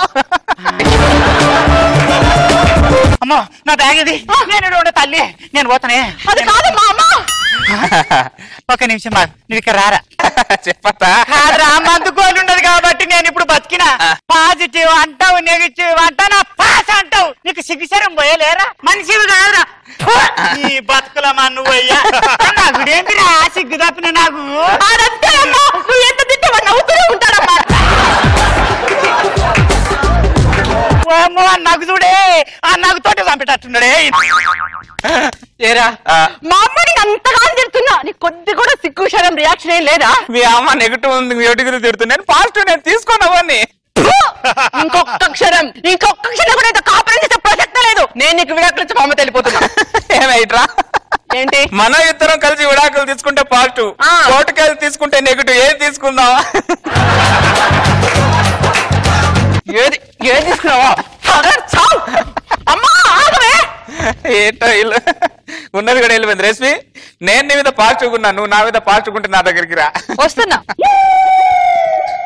అమ్మో నా బ్యాగ్ ఇది, నేను తల్లి నేను పోతానే.
అది కాదు మా అమ్మ.
ఒక నిమిషం నువ్వు ఇక్కడ రారా.
చెప్పతా
మందుకోలు ఉండదు కాబట్టి నేను ఇప్పుడు బతికినా. పాజిటివ్ అంటావు, నెగిటివ్ అంటా, నా పాస్ అంటావు. నీకు సిగ్గుశరం పోయలేరా? మనిషివి కాదురా నీ బతుకులమ్మా నువ్వయ్యా. నాకుడేంటిరా సిగ్గు తప్పిన నాకు.
నువ్వు ఎంత తిట్టవా నవ్వుతూనే ఉంటాడమ్మా.
నాకు చూడే ఆ నాకు తోట చంపేటట్టున్నాడే.
ఏరా మా అమ్మని అంతగా తిడుతున్నా, నీకు కొద్ది కూడా సిగ్గు శరం రియాక్షన్ ఏం లేదా?
మీ అమ్మ నెగిటివ్ ఉంది, నెగిటివ్ తిడుతున్నాను, పాజిటివ్ నేను తీసుకున్నావని.
ఇంకొక క్షణం కూడా ఇంత కాపురం చేసే ప్రసక్తే లేదు. నేను నీకు విడాకులు ఇచ్చి మా అమ్మ వెళ్ళిపోతున్నా.
ఏమైట్రా
ఏంటి?
మన ఇద్దరం కలిసి విడాకులు తీసుకుంటే పాజిటివ్, కోర్టుకెళ్ళి తీసుకుంటే నెగిటివ్, ఏది తీసుకుందాం?
ఏది తీసుకున్నావా? అమ్మా ఆగవే.
ఏంటో ఇల్లు ఉన్నది కూడా వెళ్ళిపోయింది. రేష్మి, నేను నీ మీద పాజిటివ్ ఉన్నాను, నువ్వు నా మీద పాజిటివ్ ఉంటే నా దగ్గరికి రా.
వస్తున్నా.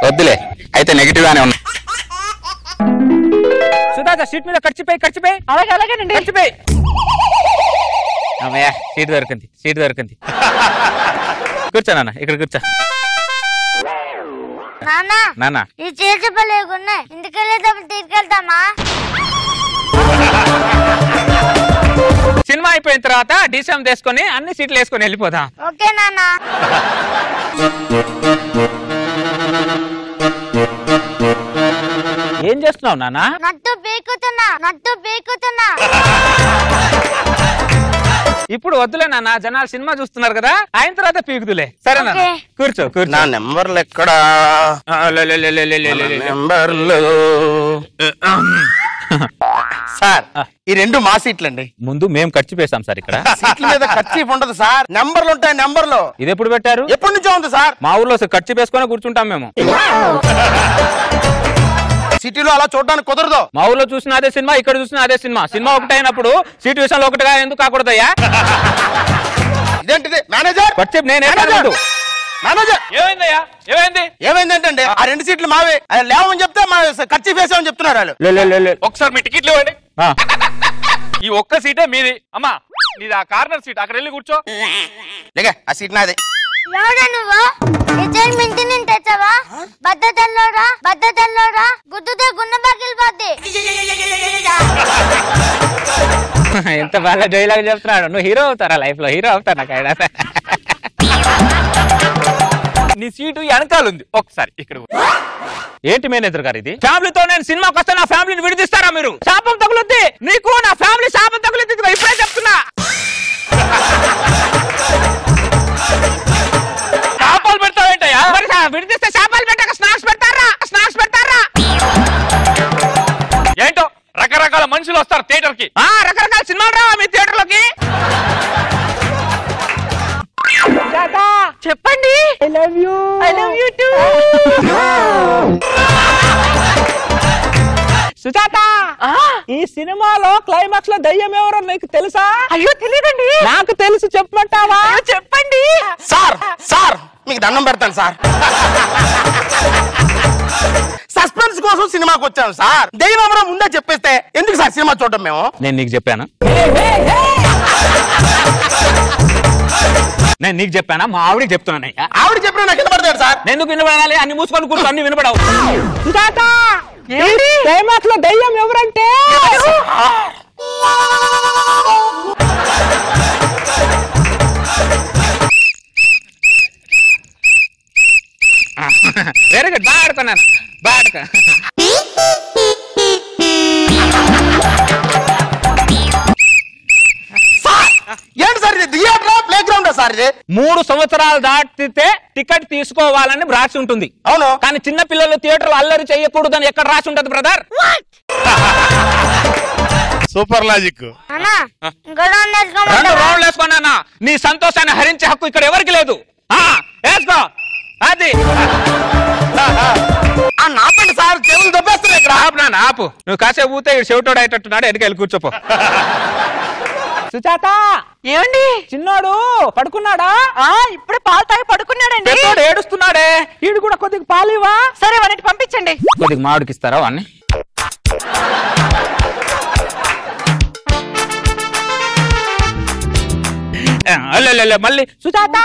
వద్దులే, అయితే నెగిటివ్ గానే ఉన్నా. సుధాక సీట్ మీద ఖర్చుపోయి
అలాగేనండి.
ఖర్చుపోయి. అమ్మయ్య సీట్ దొరికింది. కూర్చో నాన్న, ఇక్కడ కూర్చో. నాన్న
ఈ చేపలేకున్నాయి, ఇంటికెళ్ళేటప్పుడు తీసుకెళ్తామా?
సినిమా అయిపోయిన తర్వాత డిసెం తీసుకొని అన్ని సీట్లు వేసుకొని వెళ్ళిపోదాం.
ఓకే నాన్న.
ఏం చేస్తున్నావు నాన్న?
నట్టు పీకుతున్నా.
ఇప్పుడు వద్దులే నాన్న, జనాలు సినిమా చూస్తున్నారు కదా, ఆయన తర్వాత పీకుదులే. సరే నాన్న, కూర్చో.
నా నెంబర్లు ఎక్కడా? నెంబర్లు సార్, ఈ 2 మా సీట్లు అండి.
ముందు మేము ఖర్చు పేసాం సార్. ఇక్కడ
సీట్ల మీద ఖర్చు ఉండదు సార్, నెంబర్లు ఉంటాయి. నెంబర్లు
ఇది ఎప్పుడు పెట్టారు?
ఎప్పటి నుంచో ఉంది సార్.
మా ఊర్లో ఖర్చు పేసుకొని కూర్చుంటాం మేము.
సిటీలో అలా చూడడానికి కుదరదు.
మా ఊర్లో చూసిన అదే సినిమా, ఇక్కడ చూసిన అదే సినిమా. సినిమా ఒకటైనప్పుడు సీటు విషయంలో ఒకటిగా ఎందుకు కాకూడదయ్యా?
ఇదేంటిది మేనేజర్? మేనేజర్ ఏమైందంటే ఆ 2 సీట్లు మావే, లేవని చెప్తే మా ఖర్చు వేసామని చెప్తున్నారు వాళ్ళు.
ఒకసారి మీ టికెట్లు ఇవ్వండి. ఈ ఒక్క సీటే మీది. అమ్మా నీది ఆ కార్నర్ సీట్, అక్కడ వెళ్ళి కూర్చో.
ఆ సీట్ నాదే.
ఎవడా నువ్వు? రిటైర్మెంట్ నేను తెచ్చావా? బద్దతల్లోడా గుద్దుతే గున్న పగిలిపోద్ది.
ఎంత బాగా డైలాగ్ చెప్తున్నాడు. నువ్వు హీరో అవుతారా? లైఫ్ లో హీరో అవుతా నాకు.
నీ సీటు వెనకాల ఉంది, ఒకసారి ఇక్కడ.
ఏంటి మేనేజర్ గారు ఇది? ఫ్యామిలీతో నేను సినిమాకి వస్తే నా ఫ్యామిలీని విడిదిస్తారా మీరు? శాపం తగులుద్ది నీకు, నా ఫ్యామిలీ శాపం తగులుద్ది, ఇప్పుడే చెప్తున్నా. శాపాలు పెడతావేంటయ్యా? మరి విడిదిస్తే శాపాలు పెట్టాక స్నాక్స్ పెడతారా?
ఏంటో రకరకాల మనుషులు వస్తారు థియేటర్ కి.
రకరకాల సినిమాలు రావా మీ థియేటర్ లోకి?
చెప్పండి. I love you too.
Sujatha, ఈ సినిమాలో క్లైమాక్స్ లో దయ్యం ఎవరో నీకు తెలుసా?
అయ్యో తెలియదండి.
నాకు తెలుసు, చెప్పమంటావా?
చెప్పండి.
సార్ మీకు దండం పెడతాను సార్. సస్పెన్స్ కోసం సినిమాకి వచ్చాను సార్. దయ్యం ఎవరో ముందే చెప్పేస్తే ఎందుకు సార్ సినిమా చూడటం మేము?
నేను నీకు చెప్పాను, మా ఆవిడకి చెప్తున్నాను.
ఆవిడ చెప్పినా నాకు వినపడతాడు సార్.
నేను ఎందుకు వినపడాలి? అన్ని మూసుకొని కూర్చో, అన్ని వినపడవు. క్లైమాక్స్ లో దయ్యం ఎవరంటే వెరీ గుడ్, బాగా ఆడుకున్నాను.
సార్ ఇది?
3 సంవత్సరాలు దాటితే టికెట్ తీసుకోవాలని రాసి ఉంటుంది.
అవును.
కానీ చిన్న పిల్లలు థియేటర్ అల్లరి చేయకూడదని ఎక్కడ రాసి ఉంటది బ్రదర్?
Super logic.
2
రౌండ్లు వేసుకోనా? నీ సంతోషాన్ని హరించే హక్కు ఇక్కడ ఎవరికి లేదు. వేసుకో. అది
నాపండి సార్, చెవులు దొబ్బేస్తున్నాయి ఇక్కడ.
ఆపు ఆపు. నువ్వు కాసేపు ఊతే చెవిటోడు అయ్యేటట్టున్నాడు. ఎడికెళ్ళి కూర్చోపో. సుజాత,
ఏమండి
చిన్నోడు పడుకున్నాడా?
ఇప్పుడే పాలు తాగి పడుకున్నాడండి.
పెద్దోడు ఏడుస్తున్నాడే. వీడు కూడా కొద్దిగా పాలివా?
సరే వాడిని పంపించండి.
కొద్దిగా మామిడికి ఇస్తారా వాడిని? మళ్ళీ సుజాత,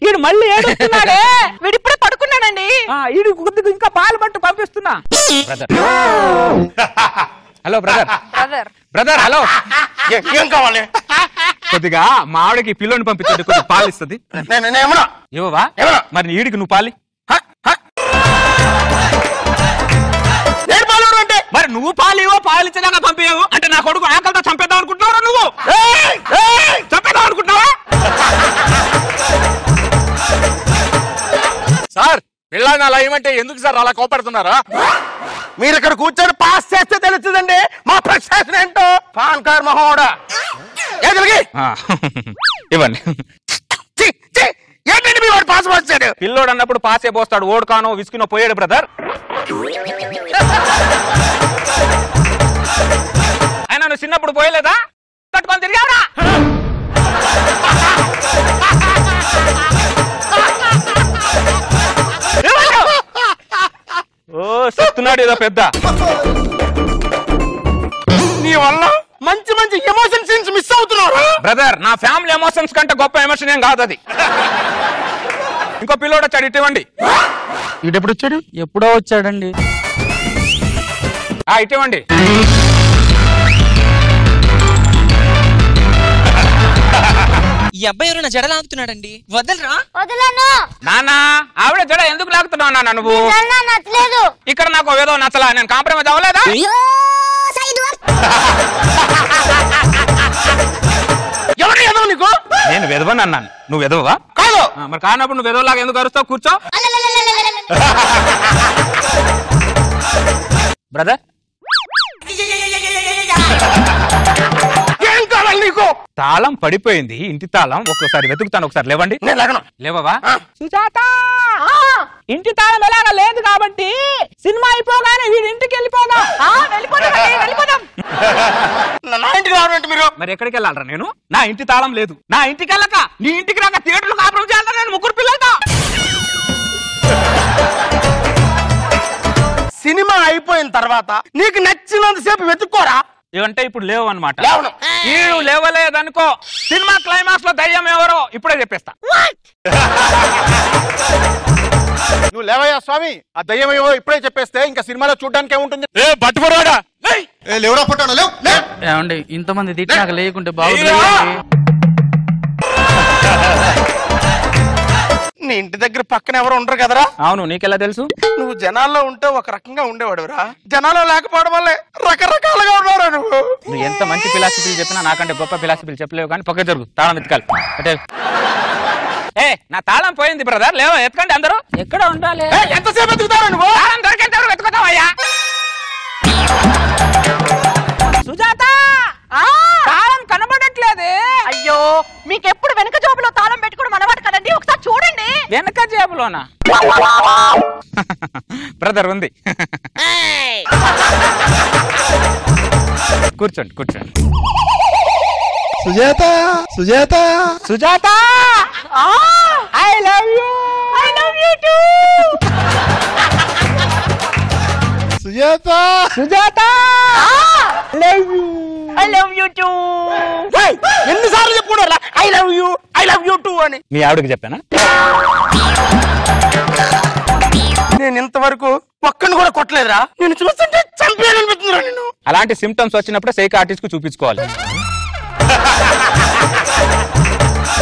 వీడు మళ్ళీ ఏడుస్తున్నాడే.
వీడు ఇప్పుడే పడుకున్నాడండి.
వీడు కొద్దిగా ఇంకా పాలు పట్టు పంపిస్తున్నా. Hello brother. బ్రదర్ హలో,
ఏం కావాలి?
కొద్దిగా మావిడికి పిల్లోని పంపించండి, కొద్దిగా పాలు ఇస్తుంది. ఇవ్వవా? మరి ఈడికి నువ్వు పాలి. మరి నువ్వు పాలు ఇవ్వ, పాలు ఇచ్చేదాకా పంపించవు అంటే నా కొడుకు ఆకలితో చంపేద్దాం అనుకుంటున్నావా? నువ్వు చంపేద్దాం అనుకుంటున్నావా?
సార్ పిల్లల్ని అలా ఏమంటే ఎందుకు సార్ అలా కోపడుతున్నారా?
మీరు ఇక్కడ కూర్చొని పాస్ చేస్తే తెలుస్తుందండి మా ప్రశ్న ఏంటో. పాన్ కార్ మహోడా
ఇవ్వండి.
ఏంటండి మీ వాడు పాస్ పోస్తాడు?
పిల్లోడు అన్నప్పుడు పాసే పోస్తాడు. ఓడుకానో విసుకునో పోయాడు బ్రదర్. ఆయన నువ్వు చిన్నప్పుడు పోయలేదా? కట్టుకొని తిరిగావురా? ఓ చెప్తున్నాడు ఏదో పెద్ద.
నీ వల్ల మంచి మంచి ఎమోషన్ సీన్స్ మిస్ అవుతున్నారు
బ్రదర్. నా ఫ్యామిలీ ఎమోషన్స్ కంటే గొప్ప ఎమోషన్ ఏం కాదు అది. ఇంకో పిల్లోడు వచ్చాడు, ఇటువంటి.
ఇటెప్పుడు వచ్చాడు? ఎప్పుడో వచ్చాడండి.
ఇటువంటి.
ఈ అబ్బాయి ఎవరైనా జడ లాగుతున్నాడండి, వదలరా.
వదలను.
నానా ఆవిడ జడ ఎందుకు లాగుతున్నావు నాన్న నువ్వు?
నచ్చలేదు.
ఇక్కడ నాకు ఏదో నచ్చలా, నేను కాంప్రమైజ్ అవ్వలేదా?
ఎవరు ఎదవ నీకు?
నేను వెదవని అన్నాను, నువ్వు వెదవా?
కాదు.
మరి కానప్పుడు నువ్వు వెదవలాగా ఎందుకు అరుస్తావు? కూర్చో బ్రదర్.
ఏం కావాలి నీకు?
తాళం పడిపోయింది, ఇంటి తాళం. ఒక్కసారి వెతుకుతాను, ఒకసారి లేవండి.
నేను లేకను.
లేవవా? సుజాత, ఇంటి తాళం ఎలాగా లేదు కాబట్టి సినిమా అయిపోగానే వీడి ఇంటికి వెళ్ళిపోదాం.
నా ఇంటికి రావాలంటే మీరు
మరి ఎక్కడికి వెళ్ళాలరా? నేను నా ఇంటి తాళం లేదు. నా ఇంటికి వెళ్ళక నీ ఇంటికి రాక థియేటర్లో కాపురం చేయాలరా? నేను 3 పిల్లలతో.
సినిమా అయిపోయిన తర్వాత నీకు నచ్చినంతసేపు వెతుక్కోరా.
ఇవంటే ఇప్పుడు లేవు అనమాట. ఈడు లేవలేదనుకో, సినిమా క్లైమాక్స్ లో దయ్యం ఎవరో ఇప్పుడే చెప్పేస్తా.
నువ్వు లేవయ్యా స్వామి, ఆ దయ్యం ఏవో ఇప్పుడే చెప్పేస్తే ఇంకా సినిమాలో చూడడానికి ఏముంటుంది? పట్టుబడా లేవురా పట్టాను. లేవు
ఏమండి ఇంతమంది తిట్టినాక లేకుంటే బాగుంది.
నీ ఇంటి దగ్గర పక్కన ఎవరు ఉండరు కదరా?
అవును, నీకెలా తెలుసు?
నువ్వు జనాల్లో ఉంటే ఒక రకంగా ఉండేవాడురా, జనాల్లో లేకపోవడం వల్లే రకరకాలుగా ఉన్నారా నువ్వు.
నువ్వు ఎంత మంచి ఫిలాసఫీలు చెప్పినా నాకంటే గొప్ప ఫిలాసఫీలు చెప్పలేవు. కానీ పక్క జరుగు, తాళం వెతకాలి. అంటే నా తాళం పోయింది బ్రదర్. లేవో ఎత్తుకండి అందరూ. ఎక్కడ ఉండాలి?
ఎంతసేపు వెతుకుతారా నువ్వు?
తాళం దొరికేంతవరకు వెతుకుతావయ్యా. సుజాత, తాళం కనబడట్లేదే.
అయ్యో, మీకెప్పుడు వెనక జోబులో తాళం పెట్టుకోవడం అలవాటు కదండి, ఒకసారి చూడండి.
వెనక జేబులోనా? బ్రదర్ ఉంది. కూర్చోండి కూర్చోండి.
Sujatha, Sujatha,
Sujatha, I love you.
I love you too.
Sujatha,
Sujatha, love you.
I love you too.
ఎన్నిసార్లు చెప్పుకోరా I love you, I love you too అని?
మీ ఆవిడకి చెప్పానా?
నేను ఇంతవరకు ఒక్కడిని కూడా కొట్టలేదురా. నేను చూస్తుంటే చంపేయాలనిపిస్తుందిరా నేను.
అలాంటి సిమ్టమ్స్ వచ్చినప్పుడు సైకాట్రిస్ట్ కు చూపించుకోవాలి.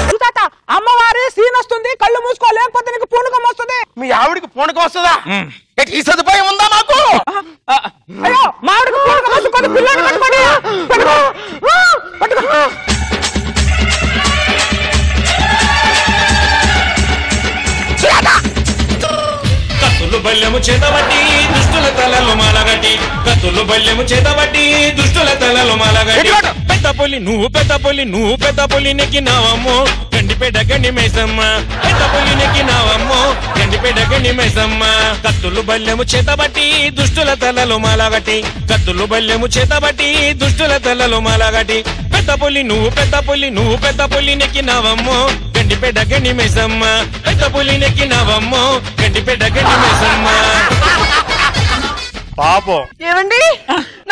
సుజాత, అమ్మవారి సీన్ వస్తుంది, కళ్ళు మూసుకో, లేకపోతే నీకు పూనకం వస్తుంది.
మీ ఆవిడికి పూనకం వస్తుందా? ఈ సదుపాయం ఉందా మాకు?
అయ్యో, మా ఆవిడకి పూనకం వస్తుంది, పిల్లల్ని పట్టుకోండి.
చేతబట్టి దుష్టుల తలలు మాలగట్టి కత్తులు బల్యము చేతబట్టి దుష్టుల తలలు మాలగట్టి పెద్ద పులి నువ్వు పెద్ద పులి నువ్వు పెద్ద పులి నెక్కినావమ్మో గండిపేట గండి మేసమ్మ పెద్ద పులి నెక్కినావమ్మో గండిపేట గండి మేసమ్మ కత్తులు బల్యము చేతబట్టి దుష్టుల తలలు మాలగట్టి కత్తులు బల్యము చేతబట్టి దుష్టుల తలలు మాలగట్టి పెద్ద పులి నువ్వు పెద్ద పులి నువ్వు పెద్ద పులి నెక్కినావమ్మో గండిపేట గండి మేసమ్మ పెద్ద పులి నెక్కినావమ్మో గండిపేట గండి మేసమ్మ
పాపం
ఏమండి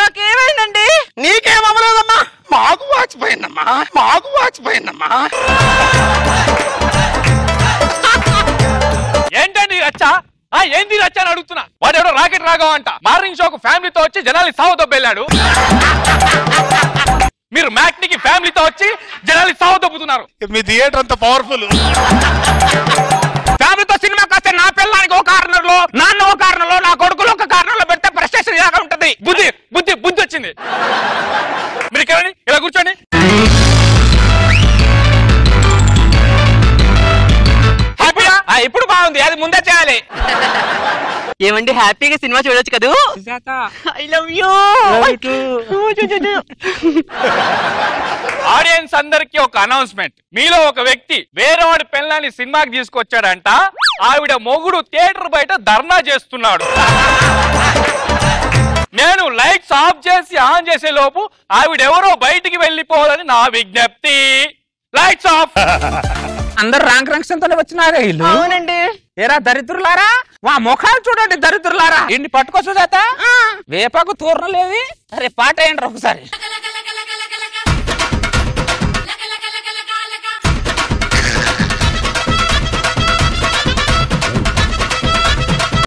నాకేమైందండి
నీకేమవ్వలేదమ్మా మాకు వాచిపోయిందమ్మా మాకు వాచిపోయిందమ్మా
ఏంటండి రచ్చ ఏంది రచ్చ అని అడుగుతున్నా. వాడు ఎవడో రాకెట్ రాఘవ అంట మార్నింగ్ షోకు ఫ్యామిలీతో వచ్చి జనాల్ని సావు దొబ్బెళ్ళాడు. మీరు మ్యాట్నికి ఫ్యామిలీతో వచ్చి జనాల్ని సావు దొబ్బుతున్నారు.
మీ థియేటర్ అంత పవర్ఫుల్.
ఫ్యామిలీతో సినిమా కాస్తే నా పిల్లానికి ఒక కార్నర్ లో, నాన్న ఒక కార్నర్ లో, నా కొడుకులు ఒక కార్నర్ లో పెడితే ప్రెస్టేషన్ ఇలాగా ఉంటది. బుద్ధి బుద్ధి బుద్ధి వచ్చింది. మీరు ఇక్కడ ఇలా కూర్చోండి. హ్యాపీయా? ఇప్పుడు బాగుంది, అది ముందే చేయాలి.
ఏమండి హ్యాపీగా సినిమా చూడొచ్చు కదూ. I love you.
ఆడియన్స్ అందరికి ఒక అనౌన్స్మెంట్. మీలో ఒక వ్యక్తి వేరే వాడి పిల్లని సినిమాకి తీసుకొచ్చాడంట. ఆవిడ మొగుడు థియేటర్ బయట ధర్నా చేస్తున్నాడు. నేను లైట్స్ ఆఫ్ చేసి ఆన్ చేసే లోపు ఆవిడెవరో బయటికి వెళ్ళిపోవాలని నా విజ్ఞప్తి. Lights off. అందరు ర్యాంక్ రంక్స్తోనే వచ్చినారా వీళ్ళు?
అవునండి.
ఏరా దరిద్రులారా, మా ముఖాలు చూడండి దరిద్రులారా. ఇంటి పట్టుకో సుజాత, వేపాకు తూర్ణలేవి. అరే పాట ఏంట్రా ఒకసారి.